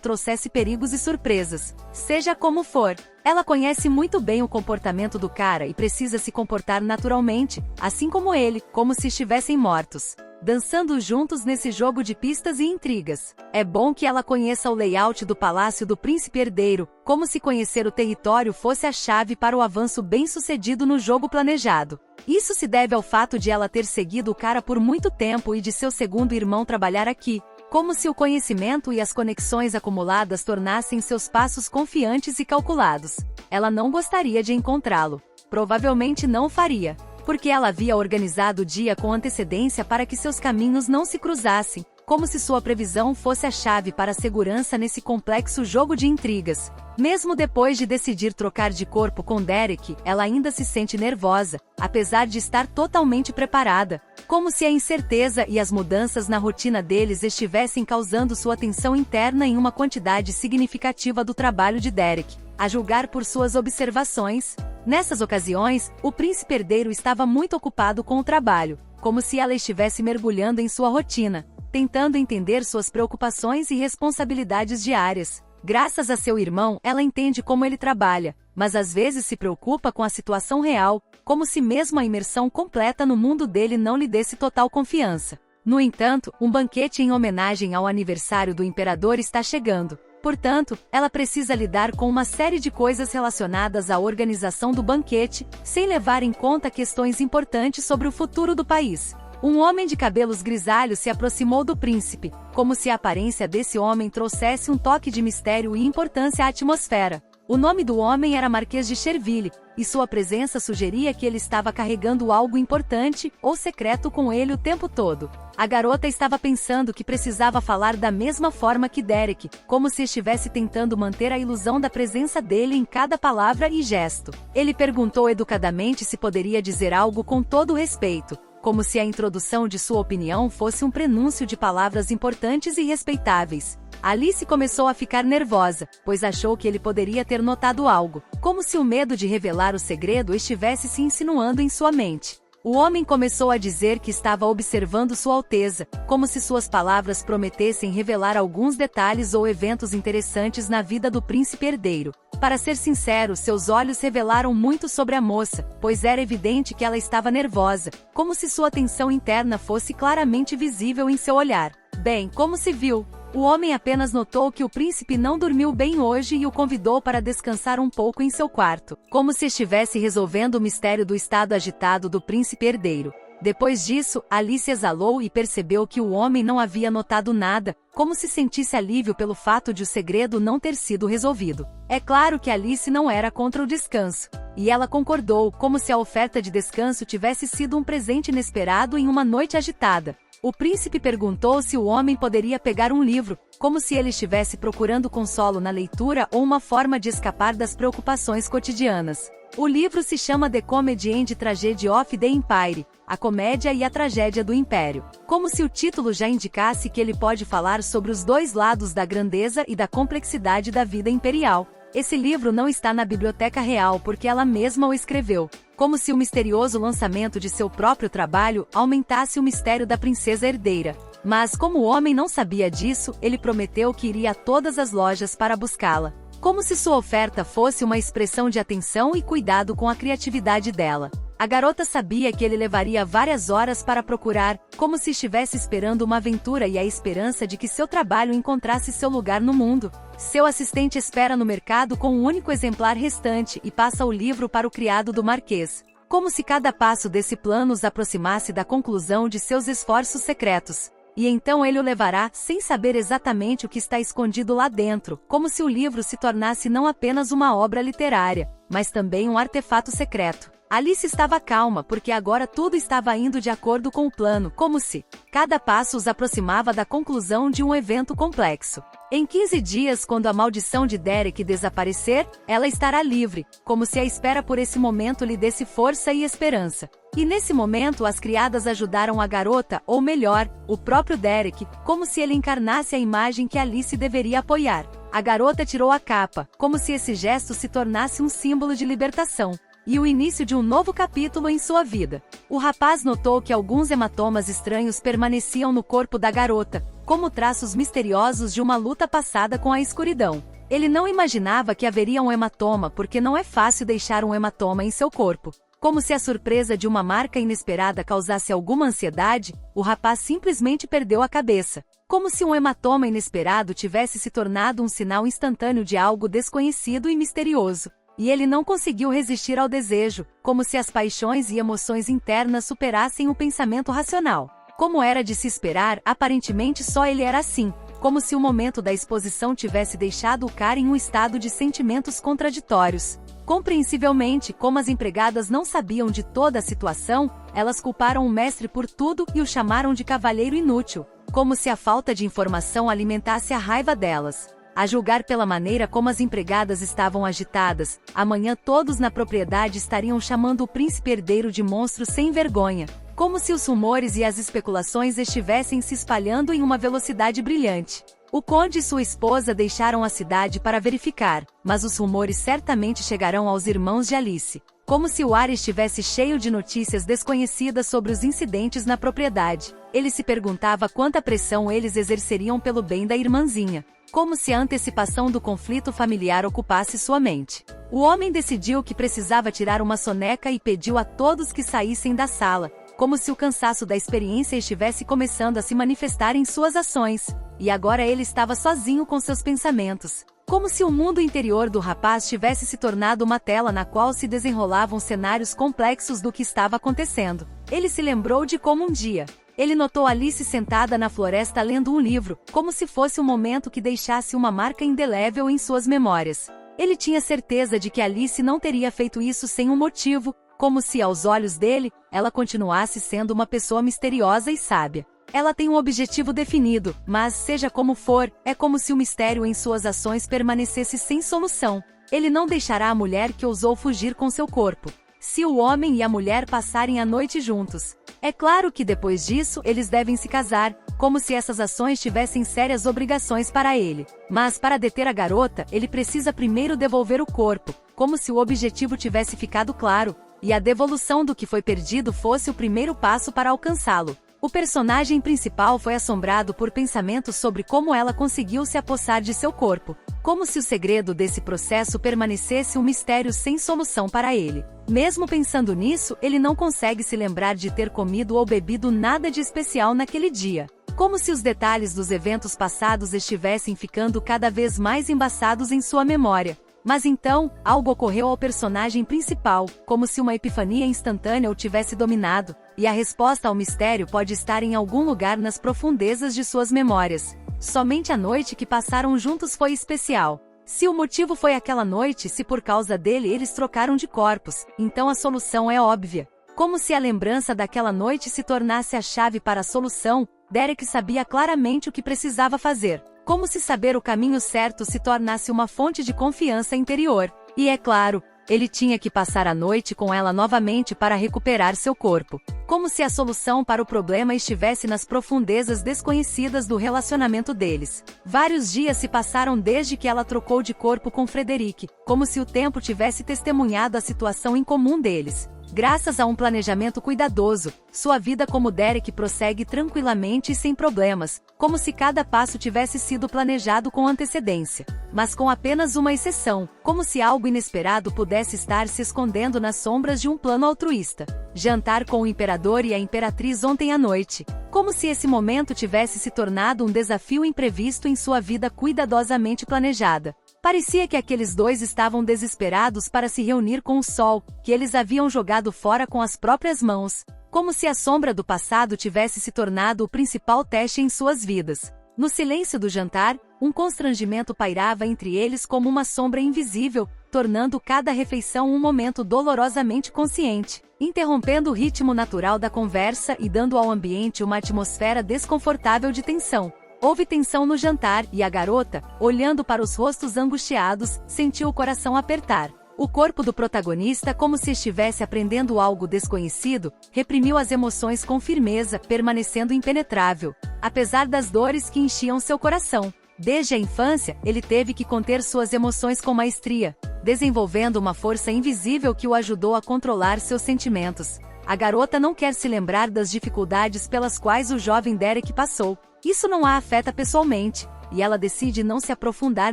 trouxesse perigos e surpresas. Seja como for, ela conhece muito bem o comportamento do cara e precisa se comportar naturalmente, assim como ele, como se estivessem mortos, dançando juntos nesse jogo de pistas e intrigas. É bom que ela conheça o layout do Palácio do Príncipe Herdeiro, como se conhecer o território fosse a chave para o avanço bem-sucedido no jogo planejado. Isso se deve ao fato de ela ter seguido o cara por muito tempo e de seu segundo irmão trabalhar aqui, como se o conhecimento e as conexões acumuladas tornassem seus passos confiantes e calculados. Ela não gostaria de encontrá-lo. Provavelmente não o faria, porque ela havia organizado o dia com antecedência para que seus caminhos não se cruzassem, como se sua previsão fosse a chave para a segurança nesse complexo jogo de intrigas. Mesmo depois de decidir trocar de corpo com Derek, ela ainda se sente nervosa, apesar de estar totalmente preparada, como se a incerteza e as mudanças na rotina deles estivessem causando sua tensão interna em uma quantidade significativa do trabalho de Derek, a julgar por suas observações. Nessas ocasiões, o príncipe herdeiro estava muito ocupado com o trabalho, como se ela estivesse mergulhando em sua rotina, tentando entender suas preocupações e responsabilidades diárias. Graças a seu irmão, ela entende como ele trabalha, mas às vezes se preocupa com a situação real, como se mesmo a imersão completa no mundo dele não lhe desse total confiança. No entanto, um banquete em homenagem ao aniversário do imperador está chegando. Portanto, ela precisa lidar com uma série de coisas relacionadas à organização do banquete, sem levar em conta questões importantes sobre o futuro do país. Um homem de cabelos grisalhos se aproximou do príncipe, como se a aparência desse homem trouxesse um toque de mistério e importância à atmosfera. O nome do homem era Marquês de Cherville, e sua presença sugeria que ele estava carregando algo importante ou secreto com ele o tempo todo. A garota estava pensando que precisava falar da mesma forma que Derek, como se estivesse tentando manter a ilusão da presença dele em cada palavra e gesto. Ele perguntou educadamente se poderia dizer algo com todo respeito, como se a introdução de sua opinião fosse um prenúncio de palavras importantes e respeitáveis. Alice começou a ficar nervosa, pois achou que ele poderia ter notado algo, como se o medo de revelar o segredo estivesse se insinuando em sua mente. O homem começou a dizer que estava observando Sua Alteza, como se suas palavras prometessem revelar alguns detalhes ou eventos interessantes na vida do príncipe herdeiro. Para ser sincero, seus olhos revelaram muito sobre a moça, pois era evidente que ela estava nervosa, como se sua tensão interna fosse claramente visível em seu olhar. Bem, como se viu, o homem apenas notou que o príncipe não dormiu bem hoje e o convidou para descansar um pouco em seu quarto, como se estivesse resolvendo o mistério do estado agitado do príncipe herdeiro. Depois disso, Alice exalou e percebeu que o homem não havia notado nada, como se sentisse alívio pelo fato de o segredo não ter sido resolvido. É claro que Alice não era contra o descanso, e ela concordou, como se a oferta de descanso tivesse sido um presente inesperado em uma noite agitada. O príncipe perguntou se o homem poderia pegar um livro, como se ele estivesse procurando consolo na leitura ou uma forma de escapar das preocupações cotidianas. O livro se chama The Comedy and Tragedy of the Empire, A Comédia e a Tragédia do Império, como se o título já indicasse que ele pode falar sobre os dois lados da grandeza e da complexidade da vida imperial. Esse livro não está na Biblioteca Real porque ela mesma o escreveu, como se o misterioso lançamento de seu próprio trabalho aumentasse o mistério da princesa herdeira. Mas como o homem não sabia disso, ele prometeu que iria a todas as lojas para buscá-la, como se sua oferta fosse uma expressão de atenção e cuidado com a criatividade dela. A garota sabia que ele levaria várias horas para procurar, como se estivesse esperando uma aventura e a esperança de que seu trabalho encontrasse seu lugar no mundo. Seu assistente espera no mercado com um único exemplar restante e passa o livro para o criado do Marquês, como se cada passo desse plano os aproximasse da conclusão de seus esforços secretos. E então ele o levará, sem saber exatamente o que está escondido lá dentro, como se o livro se tornasse não apenas uma obra literária, mas também um artefato secreto. Alice estava calma porque agora tudo estava indo de acordo com o plano, como se cada passo os aproximava da conclusão de um evento complexo. Em 15 dias, quando a maldição de Derek desaparecer, ela estará livre, como se a espera por esse momento lhe desse força e esperança. E nesse momento as criadas ajudaram a garota, ou melhor, o próprio Derek, como se ele encarnasse a imagem que Alice deveria apoiar. A garota tirou a capa, como se esse gesto se tornasse um símbolo de libertação e o início de um novo capítulo em sua vida. O rapaz notou que alguns hematomas estranhos permaneciam no corpo da garota, como traços misteriosos de uma luta passada com a escuridão. Ele não imaginava que haveria um hematoma porque não é fácil deixar um hematoma em seu corpo. Como se a surpresa de uma marca inesperada causasse alguma ansiedade, o rapaz simplesmente perdeu a cabeça. Como se um hematoma inesperado tivesse se tornado um sinal instantâneo de algo desconhecido e misterioso. E ele não conseguiu resistir ao desejo, como se as paixões e emoções internas superassem o pensamento racional. Como era de se esperar, aparentemente só ele era assim, como se o momento da exposição tivesse deixado o cara em um estado de sentimentos contraditórios. Compreensivelmente, como as empregadas não sabiam de toda a situação, elas culparam o mestre por tudo e o chamaram de cavalheiro inútil, como se a falta de informação alimentasse a raiva delas. A julgar pela maneira como as empregadas estavam agitadas, amanhã todos na propriedade estariam chamando o príncipe herdeiro de monstro sem vergonha, como se os rumores e as especulações estivessem se espalhando em uma velocidade brilhante. O conde e sua esposa deixaram a cidade para verificar, mas os rumores certamente chegarão aos irmãos de Alice, como se o ar estivesse cheio de notícias desconhecidas sobre os incidentes na propriedade. Ele se perguntava quanta pressão eles exerceriam pelo bem da irmãzinha, como se a antecipação do conflito familiar ocupasse sua mente. O homem decidiu que precisava tirar uma soneca e pediu a todos que saíssem da sala, como se o cansaço da experiência estivesse começando a se manifestar em suas ações. E agora ele estava sozinho com seus pensamentos. Como se o mundo interior do rapaz tivesse se tornado uma tela na qual se desenrolavam cenários complexos do que estava acontecendo. Ele se lembrou de como um dia ele notou Alice sentada na floresta lendo um livro, como se fosse um momento que deixasse uma marca indelével em suas memórias. Ele tinha certeza de que Alice não teria feito isso sem um motivo, como se, aos olhos dele, ela continuasse sendo uma pessoa misteriosa e sábia. Ela tem um objetivo definido, mas, seja como for, é como se o mistério em suas ações permanecesse sem solução. Ele não deixará a mulher que ousou fugir com seu corpo, se o homem e a mulher passarem a noite juntos. É claro que depois disso eles devem se casar, como se essas ações tivessem sérias obrigações para ele. Mas para deter a garota, ele precisa primeiro devolver o corpo, como se o objetivo tivesse ficado claro, e a devolução do que foi perdido fosse o primeiro passo para alcançá-lo. O personagem principal foi assombrado por pensamentos sobre como ela conseguiu se apossar de seu corpo, como se o segredo desse processo permanecesse um mistério sem solução para ele. Mesmo pensando nisso, ele não consegue se lembrar de ter comido ou bebido nada de especial naquele dia. Como se os detalhes dos eventos passados estivessem ficando cada vez mais embaçados em sua memória. Mas então, algo ocorreu ao personagem principal, como se uma epifania instantânea o tivesse dominado, e a resposta ao mistério pode estar em algum lugar nas profundezas de suas memórias. Somente a noite que passaram juntos foi especial. Se o motivo foi aquela noite, se por causa dele eles trocaram de corpos, então a solução é óbvia. Como se a lembrança daquela noite se tornasse a chave para a solução, Derek sabia claramente o que precisava fazer. Como se saber o caminho certo se tornasse uma fonte de confiança interior. E é claro, ele tinha que passar a noite com ela novamente para recuperar seu corpo. Como se a solução para o problema estivesse nas profundezas desconhecidas do relacionamento deles. Vários dias se passaram desde que ela trocou de corpo com Frederick, como se o tempo tivesse testemunhado a situação incomum deles. Graças a um planejamento cuidadoso, sua vida como Derek prossegue tranquilamente e sem problemas, como se cada passo tivesse sido planejado com antecedência. Mas com apenas uma exceção, como se algo inesperado pudesse estar se escondendo nas sombras de um plano altruísta. Jantar com o imperador e a imperatriz ontem à noite. Como se esse momento tivesse se tornado um desafio imprevisto em sua vida cuidadosamente planejada. Parecia que aqueles dois estavam desesperados para se reunir com o sol, que eles haviam jogado fora com as próprias mãos, como se a sombra do passado tivesse se tornado o principal teste em suas vidas. No silêncio do jantar, um constrangimento pairava entre eles como uma sombra invisível, tornando cada refeição um momento dolorosamente consciente, interrompendo o ritmo natural da conversa e dando ao ambiente uma atmosfera desconfortável de tensão. Houve tensão no jantar e a garota, olhando para os rostos angustiados, sentiu o coração apertar. O corpo do protagonista, como se estivesse aprendendo algo desconhecido, reprimiu as emoções com firmeza, permanecendo impenetrável, apesar das dores que enchiam seu coração. Desde a infância, ele teve que conter suas emoções com maestria, desenvolvendo uma força invisível que o ajudou a controlar seus sentimentos. A garota não quer se lembrar das dificuldades pelas quais o jovem Derek passou. Isso não a afeta pessoalmente, e ela decide não se aprofundar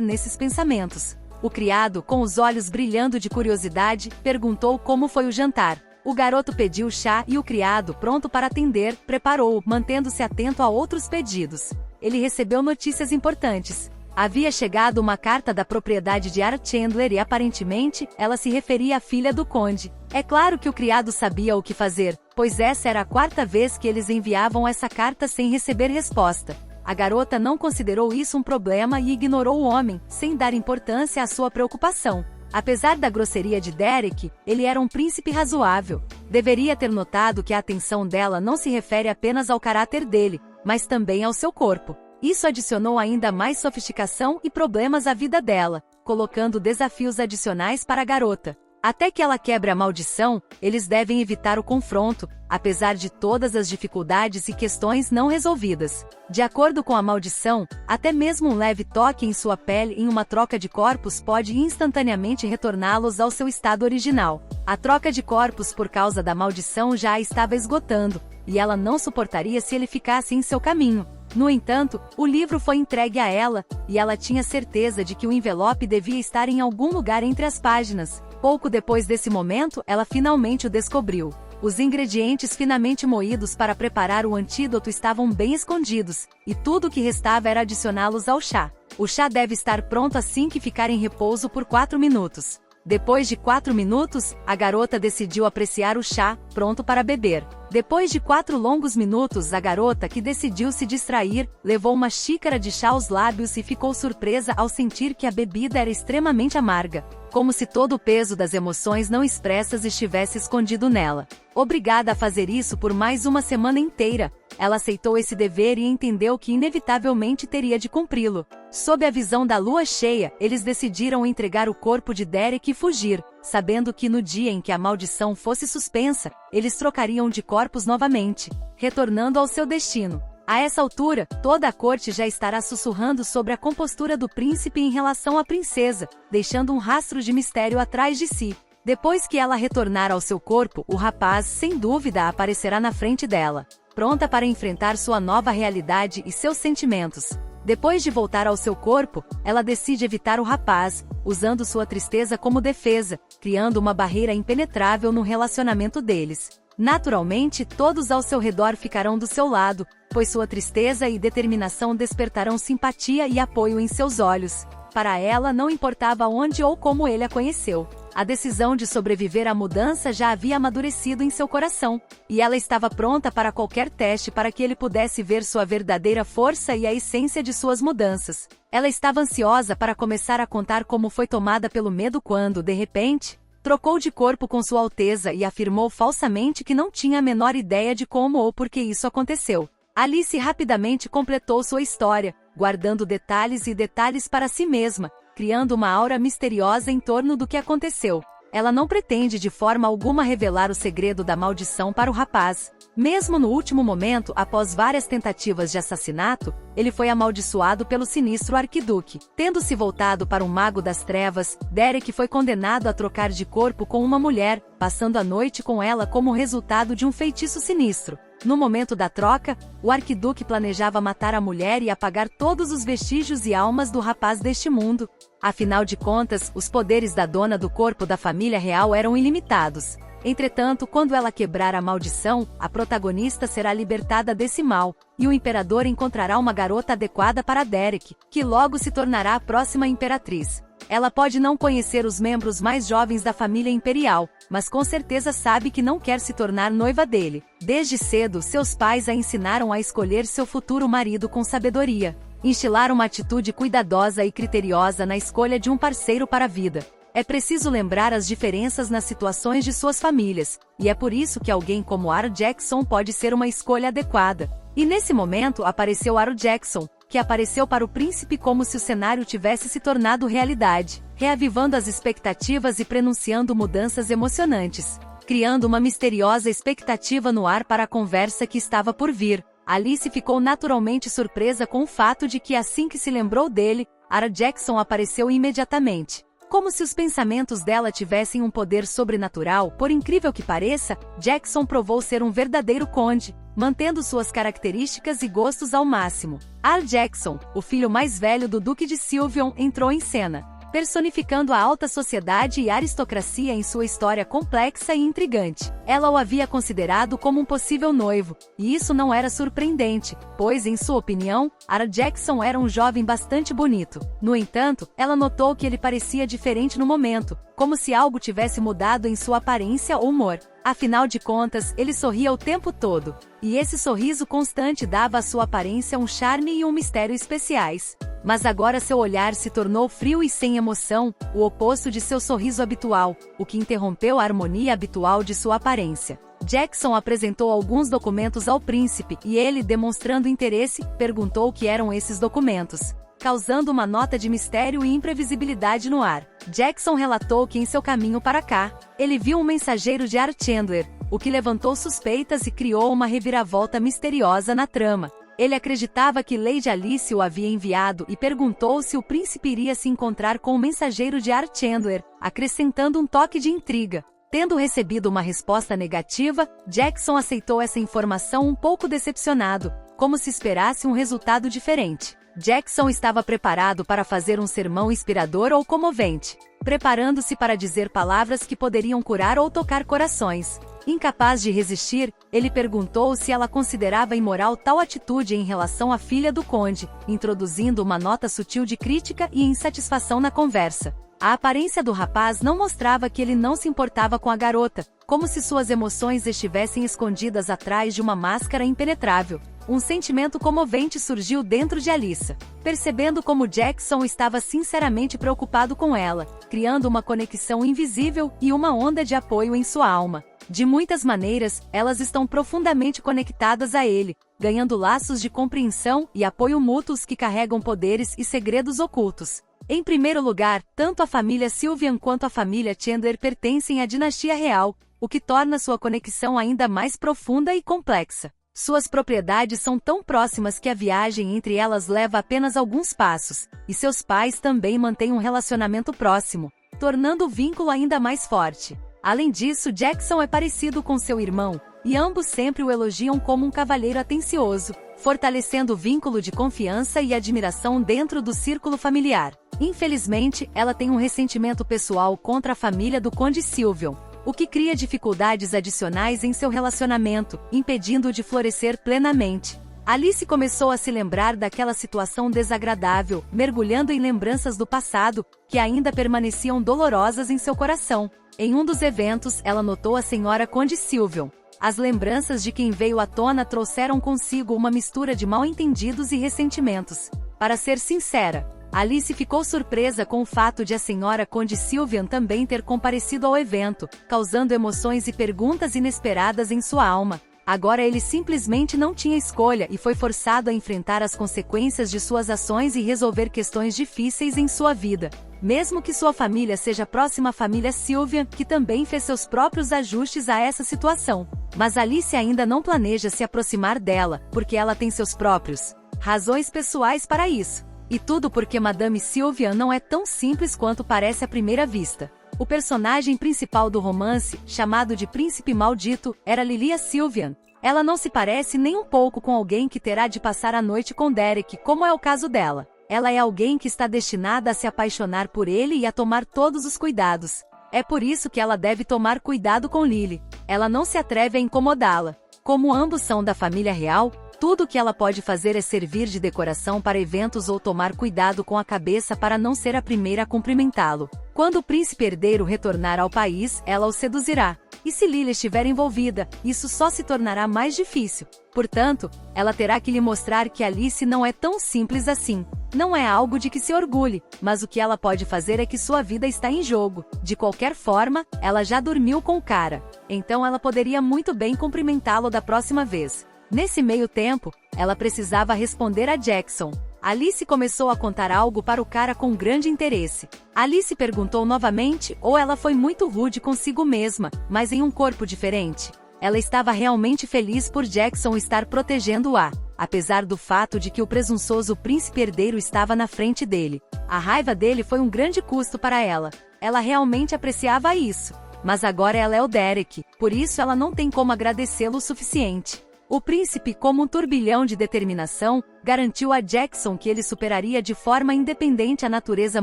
nesses pensamentos. O criado, com os olhos brilhando de curiosidade, perguntou como foi o jantar. O garoto pediu chá e o criado, pronto para atender, preparou-o, mantendo-se atento a outros pedidos. Ele recebeu notícias importantes. Havia chegado uma carta da propriedade de Art Chandler e aparentemente, ela se referia à filha do conde. É claro que o criado sabia o que fazer, pois essa era a quarta vez que eles enviavam essa carta sem receber resposta. A garota não considerou isso um problema e ignorou o homem, sem dar importância à sua preocupação. Apesar da grosseria de Derek, ele era um príncipe razoável. Deveria ter notado que a atenção dela não se refere apenas ao caráter dele, mas também ao seu corpo. Isso adicionou ainda mais sofisticação e problemas à vida dela, colocando desafios adicionais para a garota. Até que ela quebre a maldição, eles devem evitar o confronto, apesar de todas as dificuldades e questões não resolvidas. De acordo com a maldição, até mesmo um leve toque em sua pele em uma troca de corpos pode instantaneamente retorná-los ao seu estado original. A troca de corpos por causa da maldição já a estava esgotando, e ela não suportaria se ele ficasse em seu caminho. No entanto, o livro foi entregue a ela, e ela tinha certeza de que o envelope devia estar em algum lugar entre as páginas. Pouco depois desse momento, ela finalmente o descobriu. Os ingredientes finamente moídos para preparar o antídoto estavam bem escondidos, e tudo o que restava era adicioná-los ao chá. O chá deve estar pronto assim que ficar em repouso por 4 minutos. Depois de 4 minutos, a garota decidiu apreciar o chá, pronto para beber. Depois de 4 longos minutos, a garota, que decidiu se distrair, levou uma xícara de chá aos lábios e ficou surpresa ao sentir que a bebida era extremamente amarga, como se todo o peso das emoções não expressas estivesse escondido nela. Obrigada a fazer isso por mais uma semana inteira, ela aceitou esse dever e entendeu que inevitavelmente teria de cumpri-lo. Sob a visão da lua cheia, eles decidiram entregar o corpo de Derek e fugir, sabendo que no dia em que a maldição fosse suspensa, eles trocariam de corpos novamente, retornando ao seu destino. A essa altura, toda a corte já estará sussurrando sobre a compostura do príncipe em relação à princesa, deixando um rastro de mistério atrás de si. Depois que ela retornar ao seu corpo, o rapaz, sem dúvida, aparecerá na frente dela, pronta para enfrentar sua nova realidade e seus sentimentos. Depois de voltar ao seu corpo, ela decide evitar o rapaz, usando sua tristeza como defesa, criando uma barreira impenetrável no relacionamento deles. Naturalmente, todos ao seu redor ficarão do seu lado, pois sua tristeza e determinação despertarão simpatia e apoio em seus olhos. Para ela não importava onde ou como ele a conheceu. A decisão de sobreviver à mudança já havia amadurecido em seu coração, e ela estava pronta para qualquer teste para que ele pudesse ver sua verdadeira força e a essência de suas mudanças. Ela estava ansiosa para começar a contar como foi tomada pelo medo quando, de repente, trocou de corpo com Sua Alteza e afirmou falsamente que não tinha a menor ideia de como ou por que isso aconteceu. Alice rapidamente completou sua história, guardando detalhes e detalhes para si mesma, criando uma aura misteriosa em torno do que aconteceu. Ela não pretende de forma alguma revelar o segredo da maldição para o rapaz. Mesmo no último momento, após várias tentativas de assassinato, ele foi amaldiçoado pelo sinistro arquiduque. Tendo se voltado para um mago das trevas, Derek foi condenado a trocar de corpo com uma mulher, passando a noite com ela como resultado de um feitiço sinistro. No momento da troca, o arquiduque planejava matar a mulher e apagar todos os vestígios e almas do rapaz deste mundo. Afinal de contas, os poderes da dona do corpo da família real eram ilimitados. Entretanto, quando ela quebrar a maldição, a protagonista será libertada desse mal, e o imperador encontrará uma garota adequada para Derek, que logo se tornará a próxima imperatriz. Ela pode não conhecer os membros mais jovens da família imperial, mas com certeza sabe que não quer se tornar noiva dele. Desde cedo, seus pais a ensinaram a escolher seu futuro marido com sabedoria. Instilar uma atitude cuidadosa e criteriosa na escolha de um parceiro para a vida. É preciso lembrar as diferenças nas situações de suas famílias, e é por isso que alguém como Aro Jackson pode ser uma escolha adequada. E nesse momento apareceu Aro Jackson, que apareceu para o príncipe como se o cenário tivesse se tornado realidade, reavivando as expectativas e prenunciando mudanças emocionantes, criando uma misteriosa expectativa no ar para a conversa que estava por vir. Alice ficou naturalmente surpresa com o fato de que assim que se lembrou dele, Aro Jackson apareceu imediatamente. Como se os pensamentos dela tivessem um poder sobrenatural, por incrível que pareça, Jackson provou ser um verdadeiro conde, mantendo suas características e gostos ao máximo. Aro Jackson, o filho mais velho do Duque de Sylvian, entrou em cena, personificando a alta sociedade e aristocracia em sua história complexa e intrigante. Ela o havia considerado como um possível noivo, e isso não era surpreendente, pois, em sua opinião, Aro Jackson era um jovem bastante bonito. No entanto, ela notou que ele parecia diferente no momento, como se algo tivesse mudado em sua aparência ou humor. Afinal de contas, ele sorria o tempo todo, e esse sorriso constante dava à sua aparência um charme e um mistério especiais. Mas agora seu olhar se tornou frio e sem emoção, o oposto de seu sorriso habitual, o que interrompeu a harmonia habitual de sua aparência. Jackson apresentou alguns documentos ao príncipe e ele, demonstrando interesse, perguntou o que eram esses documentos, causando uma nota de mistério e imprevisibilidade no ar. Jackson relatou que em seu caminho para cá, ele viu um mensageiro de Aro Chandler, o que levantou suspeitas e criou uma reviravolta misteriosa na trama. Ele acreditava que Lady Alice o havia enviado e perguntou se o príncipe iria se encontrar com o mensageiro de Aro Chandler, acrescentando um toque de intriga. Tendo recebido uma resposta negativa, Jackson aceitou essa informação um pouco decepcionado, como se esperasse um resultado diferente. Jackson estava preparado para fazer um sermão inspirador ou comovente, preparando-se para dizer palavras que poderiam curar ou tocar corações. Incapaz de resistir, ele perguntou se ela considerava imoral tal atitude em relação à filha do conde, introduzindo uma nota sutil de crítica e insatisfação na conversa. A aparência do rapaz não mostrava que ele não se importava com a garota, como se suas emoções estivessem escondidas atrás de uma máscara impenetrável. Um sentimento comovente surgiu dentro de Alice, percebendo como Jackson estava sinceramente preocupado com ela, criando uma conexão invisível e uma onda de apoio em sua alma. De muitas maneiras, elas estão profundamente conectadas a ele, ganhando laços de compreensão e apoio mútuos que carregam poderes e segredos ocultos. Em primeiro lugar, tanto a família Sylvian quanto a família Chandler pertencem à dinastia real, o que torna sua conexão ainda mais profunda e complexa. Suas propriedades são tão próximas que a viagem entre elas leva apenas alguns passos, e seus pais também mantêm um relacionamento próximo, tornando o vínculo ainda mais forte. Além disso, Jackson é parecido com seu irmão, e ambos sempre o elogiam como um cavalheiro atencioso, fortalecendo o vínculo de confiança e admiração dentro do círculo familiar. Infelizmente, ela tem um ressentimento pessoal contra a família do Conde Sylvian, o que cria dificuldades adicionais em seu relacionamento, impedindo-o de florescer plenamente. Alice começou a se lembrar daquela situação desagradável, mergulhando em lembranças do passado, que ainda permaneciam dolorosas em seu coração. Em um dos eventos, ela notou a senhora Conde Sylvian. As lembranças de quem veio à tona trouxeram consigo uma mistura de mal-entendidos e ressentimentos. Para ser sincera, Alice ficou surpresa com o fato de a senhora Conde Sylvian também ter comparecido ao evento, causando emoções e perguntas inesperadas em sua alma. Agora ele simplesmente não tinha escolha e foi forçado a enfrentar as consequências de suas ações e resolver questões difíceis em sua vida. Mesmo que sua família seja a próxima família Sylvian, que também fez seus próprios ajustes a essa situação. Mas Alice ainda não planeja se aproximar dela, porque ela tem seus próprios razões pessoais para isso. E tudo porque Madame Sylvian não é tão simples quanto parece à primeira vista. O personagem principal do romance, chamado de Príncipe Maldito, era Lilia Sylvian. Ela não se parece nem um pouco com alguém que terá de passar a noite com Derek, como é o caso dela. Ela é alguém que está destinada a se apaixonar por ele e a tomar todos os cuidados. É por isso que ela deve tomar cuidado com Lily. Ela não se atreve a incomodá-la. Como ambos são da família real, tudo o que ela pode fazer é servir de decoração para eventos ou tomar cuidado com a cabeça para não ser a primeira a cumprimentá-lo. Quando o príncipe herdeiro retornar ao país, ela o seduzirá. E se Lily estiver envolvida, isso só se tornará mais difícil. Portanto, ela terá que lhe mostrar que Alice não é tão simples assim. Não é algo de que se orgulhe, mas o que ela pode fazer é que sua vida está em jogo. De qualquer forma, ela já dormiu com o cara. Então ela poderia muito bem cumprimentá-lo da próxima vez. Nesse meio tempo, ela precisava responder a Jackson. Alice começou a contar algo para o cara com grande interesse. Alice perguntou novamente, ou ela foi muito rude consigo mesma, mas em um corpo diferente. Ela estava realmente feliz por Jackson estar protegendo-a, apesar do fato de que o presunçoso príncipe herdeiro estava na frente dele. A raiva dele foi um grande custo para ela. Ela realmente apreciava isso. Mas agora ela é o Derek, por isso ela não tem como agradecê-lo o suficiente. O príncipe, como um turbilhão de determinação, garantiu a Jackson que ele superaria de forma independente a natureza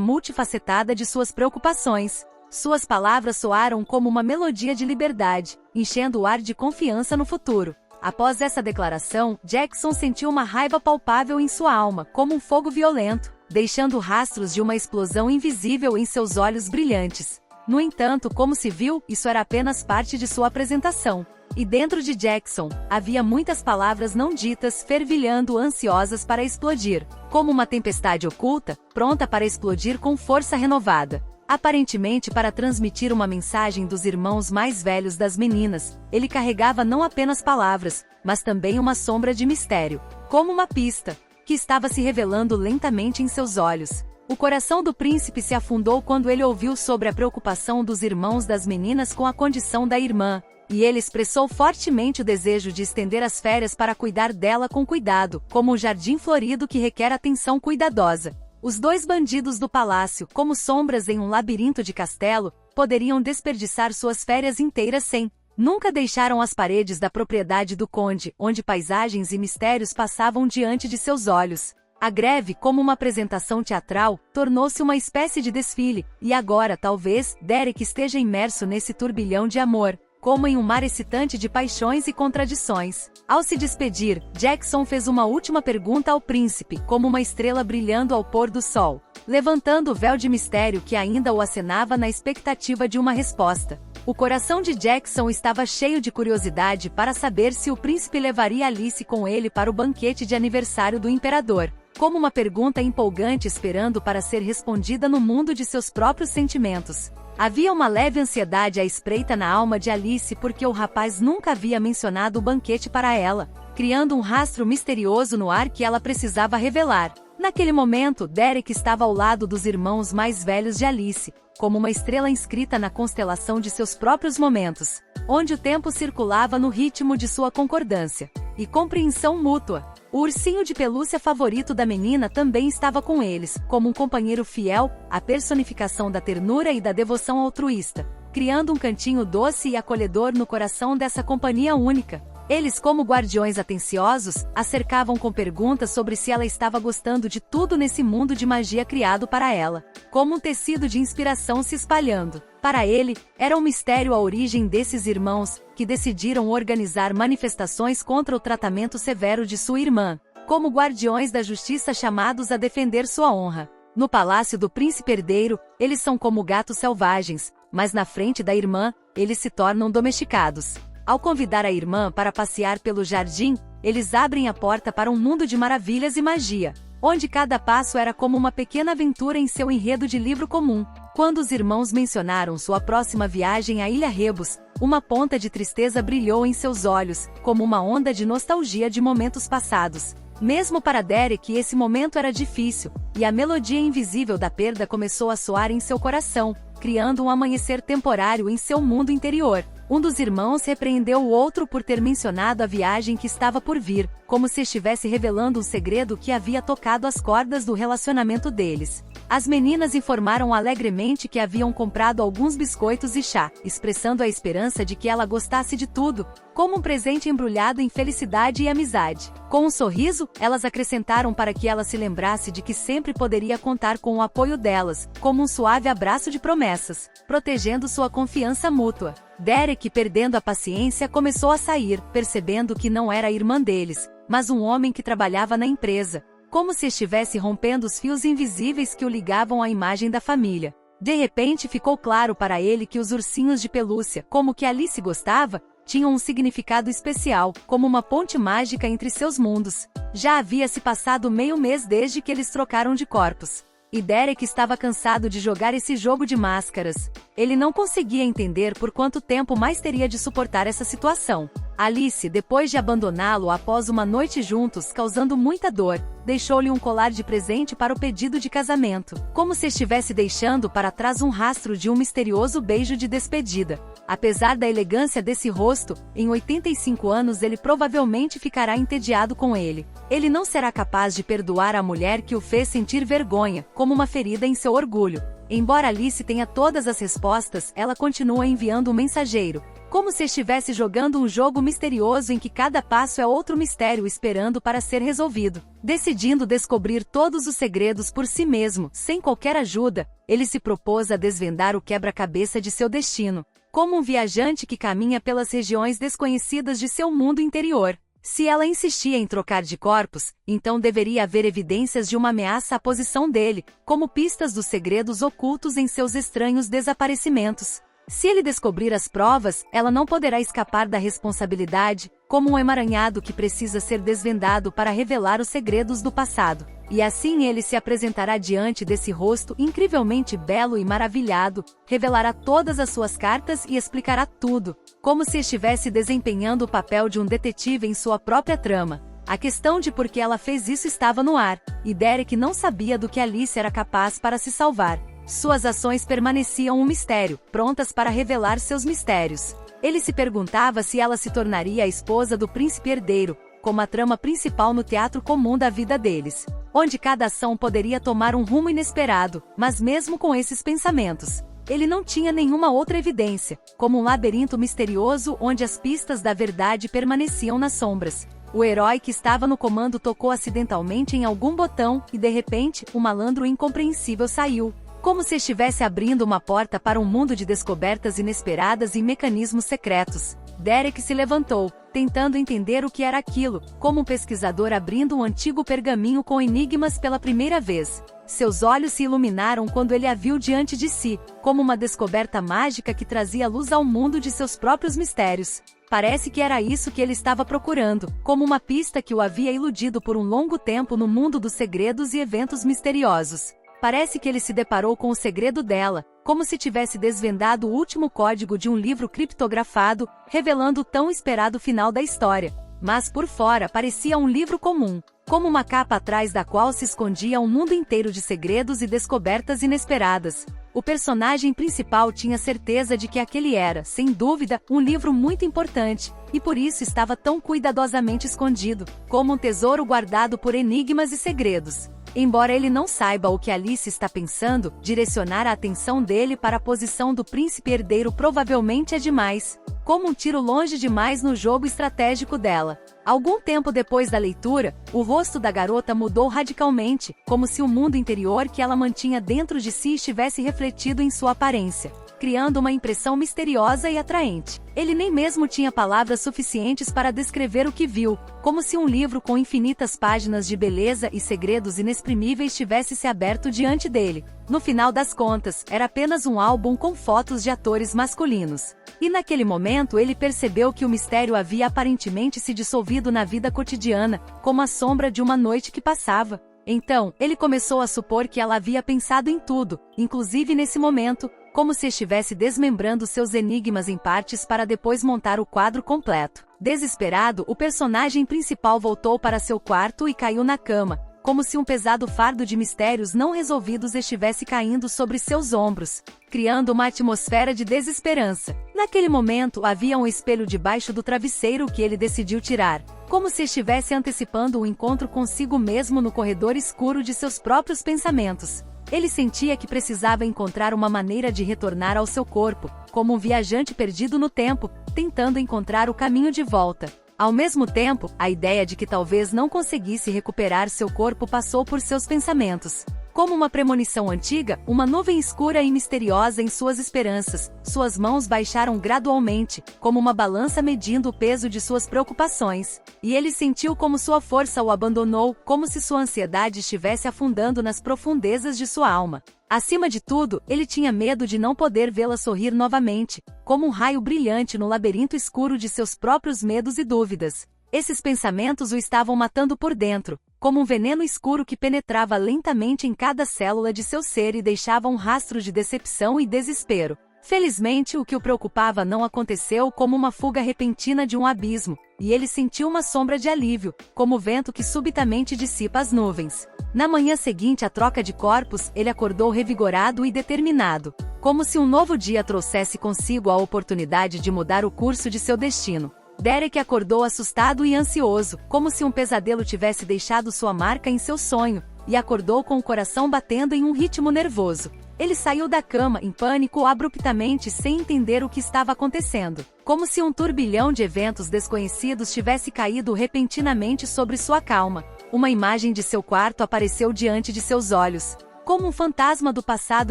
multifacetada de suas preocupações. Suas palavras soaram como uma melodia de liberdade, enchendo o ar de confiança no futuro. Após essa declaração, Jackson sentiu uma raiva palpável em sua alma, como um fogo violento, deixando rastros de uma explosão invisível em seus olhos brilhantes. No entanto, como se viu, isso era apenas parte de sua apresentação. E dentro de Jackson, havia muitas palavras não ditas fervilhando ansiosas para explodir, como uma tempestade oculta, pronta para explodir com força renovada. Aparentemente para transmitir uma mensagem dos irmãos mais velhos das meninas, ele carregava não apenas palavras, mas também uma sombra de mistério, como uma pista, que estava se revelando lentamente em seus olhos. O coração do príncipe se afundou quando ele ouviu sobre a preocupação dos irmãos das meninas com a condição da irmã, e ele expressou fortemente o desejo de estender as férias para cuidar dela com cuidado, como um jardim florido que requer atenção cuidadosa. Os dois bandidos do palácio, como sombras em um labirinto de castelo, poderiam desperdiçar suas férias inteiras sem. Nunca deixaram as paredes da propriedade do conde, onde paisagens e mistérios passavam diante de seus olhos. A greve, como uma apresentação teatral, tornou-se uma espécie de desfile, e agora talvez Derek esteja imerso nesse turbilhão de amor, como em um mar excitante de paixões e contradições. Ao se despedir, Jackson fez uma última pergunta ao príncipe, como uma estrela brilhando ao pôr do sol, levantando o véu de mistério que ainda o acenava na expectativa de uma resposta. O coração de Jackson estava cheio de curiosidade para saber se o príncipe levaria Alice com ele para o banquete de aniversário do imperador, como uma pergunta empolgante esperando para ser respondida no mundo de seus próprios sentimentos. Havia uma leve ansiedade à espreita na alma de Alice porque o rapaz nunca havia mencionado o banquete para ela, criando um rastro misterioso no ar que ela precisava revelar. Naquele momento, Derek estava ao lado dos irmãos mais velhos de Alice, como uma estrela inscrita na constelação de seus próprios momentos, onde o tempo circulava no ritmo de sua concordância e compreensão mútua. O ursinho de pelúcia favorito da menina também estava com eles, como um companheiro fiel, a personificação da ternura e da devoção altruísta, criando um cantinho doce e acolhedor no coração dessa companhia única. Eles, como guardiões atenciosos, a cercavam com perguntas sobre se ela estava gostando de tudo nesse mundo de magia criado para ela, como um tecido de inspiração se espalhando. Para ele, era um mistério a origem desses irmãos, que decidiram organizar manifestações contra o tratamento severo de sua irmã, como guardiões da justiça chamados a defender sua honra. No palácio do príncipe herdeiro, eles são como gatos selvagens, mas na frente da irmã, eles se tornam domesticados. Ao convidar a irmã para passear pelo jardim, eles abrem a porta para um mundo de maravilhas e magia, onde cada passo era como uma pequena aventura em seu enredo de livro comum. Quando os irmãos mencionaram sua próxima viagem à Ilha Rebus, uma ponta de tristeza brilhou em seus olhos, como uma onda de nostalgia de momentos passados. Mesmo para Derek esse momento era difícil, e a melodia invisível da perda começou a soar em seu coração, criando um amanhecer temporário em seu mundo interior. Um dos irmãos repreendeu o outro por ter mencionado a viagem que estava por vir, como se estivesse revelando um segredo que havia tocado as cordas do relacionamento deles. As meninas informaram alegremente que haviam comprado alguns biscoitos e chá, expressando a esperança de que ela gostasse de tudo, como um presente embrulhado em felicidade e amizade. Com um sorriso, elas acrescentaram para que ela se lembrasse de que sempre poderia contar com o apoio delas, como um suave abraço de promessas, protegendo sua confiança mútua. Derek, perdendo a paciência, começou a sair, percebendo que não era a irmã deles, mas um homem que trabalhava na empresa, como se estivesse rompendo os fios invisíveis que o ligavam à imagem da família. De repente ficou claro para ele que os ursinhos de pelúcia, como que Alice gostava, tinham um significado especial, como uma ponte mágica entre seus mundos. Já havia se passado meio mês desde que eles trocaram de corpos. E Derek estava cansado de jogar esse jogo de máscaras. Ele não conseguia entender por quanto tempo mais teria de suportar essa situação. Alice, depois de abandoná-lo após uma noite juntos causando muita dor, deixou-lhe um colar de presente para o pedido de casamento, como se estivesse deixando para trás um rastro de um misterioso beijo de despedida. Apesar da elegância desse rosto, em 85 anos ele provavelmente ficará entediado com ele. Ele não será capaz de perdoar a mulher que o fez sentir vergonha, como uma ferida em seu orgulho. Embora Alice tenha todas as respostas, ela continua enviando um mensageiro, como se estivesse jogando um jogo misterioso em que cada passo é outro mistério esperando para ser resolvido. Decidindo descobrir todos os segredos por si mesmo, sem qualquer ajuda, ele se propôs a desvendar o quebra-cabeça de seu destino, como um viajante que caminha pelas regiões desconhecidas de seu mundo interior. Se ela insistia em trocar de corpos, então deveria haver evidências de uma ameaça à posição dele, como pistas dos segredos ocultos em seus estranhos desaparecimentos. Se ele descobrir as provas, ela não poderá escapar da responsabilidade, como um emaranhado que precisa ser desvendado para revelar os segredos do passado. E assim ele se apresentará diante desse rosto incrivelmente belo e maravilhado, revelará todas as suas cartas e explicará tudo, como se estivesse desempenhando o papel de um detetive em sua própria trama. A questão de por que ela fez isso estava no ar, e Derek não sabia do que Alice era capaz para se salvar. Suas ações permaneciam um mistério, prontas para revelar seus mistérios. Ele se perguntava se ela se tornaria a esposa do príncipe herdeiro, como a trama principal no teatro comum da vida deles, onde cada ação poderia tomar um rumo inesperado, mas mesmo com esses pensamentos, ele não tinha nenhuma outra evidência, como um labirinto misterioso onde as pistas da verdade permaneciam nas sombras. O herói que estava no comando tocou acidentalmente em algum botão e de repente, um malandro incompreensível saiu, como se estivesse abrindo uma porta para um mundo de descobertas inesperadas e mecanismos secretos. Derek se levantou, tentando entender o que era aquilo, como um pesquisador abrindo um antigo pergaminho com enigmas pela primeira vez. Seus olhos se iluminaram quando ele a viu diante de si, como uma descoberta mágica que trazia luz ao mundo de seus próprios mistérios. Parece que era isso que ele estava procurando, como uma pista que o havia iludido por um longo tempo no mundo dos segredos e eventos misteriosos. Parece que ele se deparou com o segredo dela, como se tivesse desvendado o último código de um livro criptografado, revelando o tão esperado final da história. Mas por fora parecia um livro comum, como uma capa atrás da qual se escondia um mundo inteiro de segredos e descobertas inesperadas. O personagem principal tinha certeza de que aquele era, sem dúvida, um livro muito importante, e por isso estava tão cuidadosamente escondido, como um tesouro guardado por enigmas e segredos. Embora ele não saiba o que Alice está pensando, direcionar a atenção dele para a posição do príncipe herdeiro provavelmente é demais, como um tiro longe demais no jogo estratégico dela. Algum tempo depois da leitura, o rosto da garota mudou radicalmente, como se o mundo interior que ela mantinha dentro de si estivesse refletido em sua aparência, criando uma impressão misteriosa e atraente. Ele nem mesmo tinha palavras suficientes para descrever o que viu, como se um livro com infinitas páginas de beleza e segredos inexprimíveis tivesse se aberto diante dele. No final das contas, era apenas um álbum com fotos de atores masculinos. E naquele momento ele percebeu que o mistério havia aparentemente se dissolvido na vida cotidiana, como a sombra de uma noite que passava. Então, ele começou a supor que ela havia pensado em tudo, inclusive nesse momento, como se estivesse desmembrando seus enigmas em partes para depois montar o quadro completo. Desesperado, o personagem principal voltou para seu quarto e caiu na cama, como se um pesado fardo de mistérios não resolvidos estivesse caindo sobre seus ombros, criando uma atmosfera de desesperança. Naquele momento, havia um espelho debaixo do travesseiro que ele decidiu tirar, como se estivesse antecipando um encontro consigo mesmo no corredor escuro de seus próprios pensamentos. Ele sentia que precisava encontrar uma maneira de retornar ao seu corpo, como um viajante perdido no tempo, tentando encontrar o caminho de volta. Ao mesmo tempo, a ideia de que talvez não conseguisse recuperar seu corpo passou por seus pensamentos. Como uma premonição antiga, uma nuvem escura e misteriosa em suas esperanças, suas mãos baixaram gradualmente, como uma balança medindo o peso de suas preocupações. E ele sentiu como sua força o abandonou, como se sua ansiedade estivesse afundando nas profundezas de sua alma. Acima de tudo, ele tinha medo de não poder vê-la sorrir novamente, como um raio brilhante no labirinto escuro de seus próprios medos e dúvidas. Esses pensamentos o estavam matando por dentro, como um veneno escuro que penetrava lentamente em cada célula de seu ser e deixava um rastro de decepção e desespero. Felizmente, o que o preocupava não aconteceu como uma fuga repentina de um abismo, e ele sentiu uma sombra de alívio, como o vento que subitamente dissipa as nuvens. Na manhã seguinte à troca de corpos, ele acordou revigorado e determinado, como se um novo dia trouxesse consigo a oportunidade de mudar o curso de seu destino. Derek acordou assustado e ansioso, como se um pesadelo tivesse deixado sua marca em seu sonho, e acordou com o coração batendo em um ritmo nervoso. Ele saiu da cama, em pânico, abruptamente, sem entender o que estava acontecendo. Como se um turbilhão de eventos desconhecidos tivesse caído repentinamente sobre sua calma. Uma imagem de seu quarto apareceu diante de seus olhos, como um fantasma do passado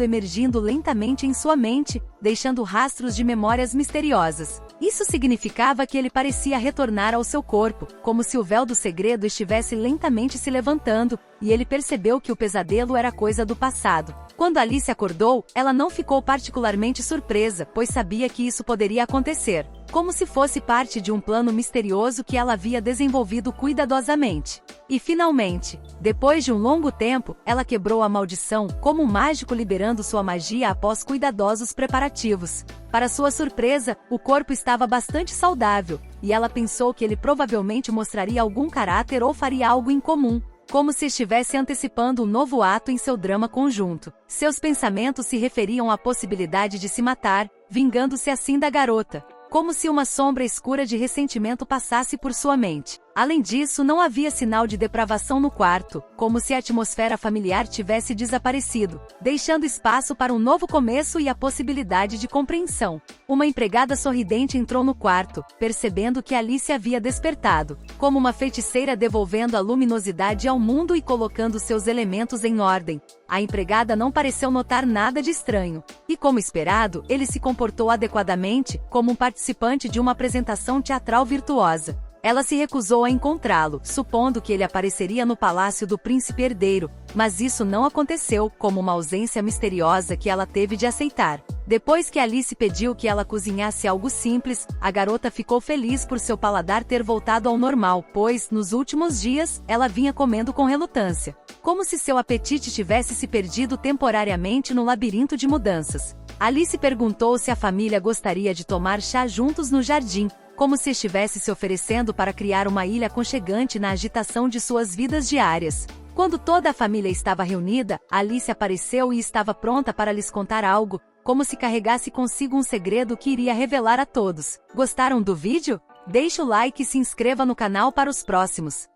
emergindo lentamente em sua mente, deixando rastros de memórias misteriosas. Isso significava que ele parecia retornar ao seu corpo, como se o véu do segredo estivesse lentamente se levantando, e ele percebeu que o pesadelo era coisa do passado. Quando Alice acordou, ela não ficou particularmente surpresa, pois sabia que isso poderia acontecer, como se fosse parte de um plano misterioso que ela havia desenvolvido cuidadosamente. E finalmente, depois de um longo tempo, ela quebrou a maldição, como um mágico liberando sua magia após cuidadosos preparativos. Para sua surpresa, o corpo estava bastante saudável, e ela pensou que ele provavelmente mostraria algum caráter ou faria algo incomum, como se estivesse antecipando um novo ato em seu drama conjunto. Seus pensamentos se referiam à possibilidade de se matar, vingando-se assim da garota, como se uma sombra escura de ressentimento passasse por sua mente. Além disso, não havia sinal de depravação no quarto, como se a atmosfera familiar tivesse desaparecido, deixando espaço para um novo começo e a possibilidade de compreensão. Uma empregada sorridente entrou no quarto, percebendo que Alice havia despertado, como uma feiticeira devolvendo a luminosidade ao mundo e colocando seus elementos em ordem. A empregada não pareceu notar nada de estranho, e como esperado, ele se comportou adequadamente, como um participante de uma apresentação teatral virtuosa. Ela se recusou a encontrá-lo, supondo que ele apareceria no palácio do príncipe herdeiro, mas isso não aconteceu, como uma ausência misteriosa que ela teve de aceitar. Depois que Alice pediu que ela cozinhasse algo simples, a garota ficou feliz por seu paladar ter voltado ao normal, pois, nos últimos dias, ela vinha comendo com relutância, como se seu apetite tivesse se perdido temporariamente no labirinto de mudanças. Alice perguntou se a família gostaria de tomar chá juntos no jardim, como se estivesse se oferecendo para criar uma ilha aconchegante na agitação de suas vidas diárias. Quando toda a família estava reunida, Alice apareceu e estava pronta para lhes contar algo, como se carregasse consigo um segredo que iria revelar a todos. Gostaram do vídeo? Deixe o like e se inscreva no canal para os próximos.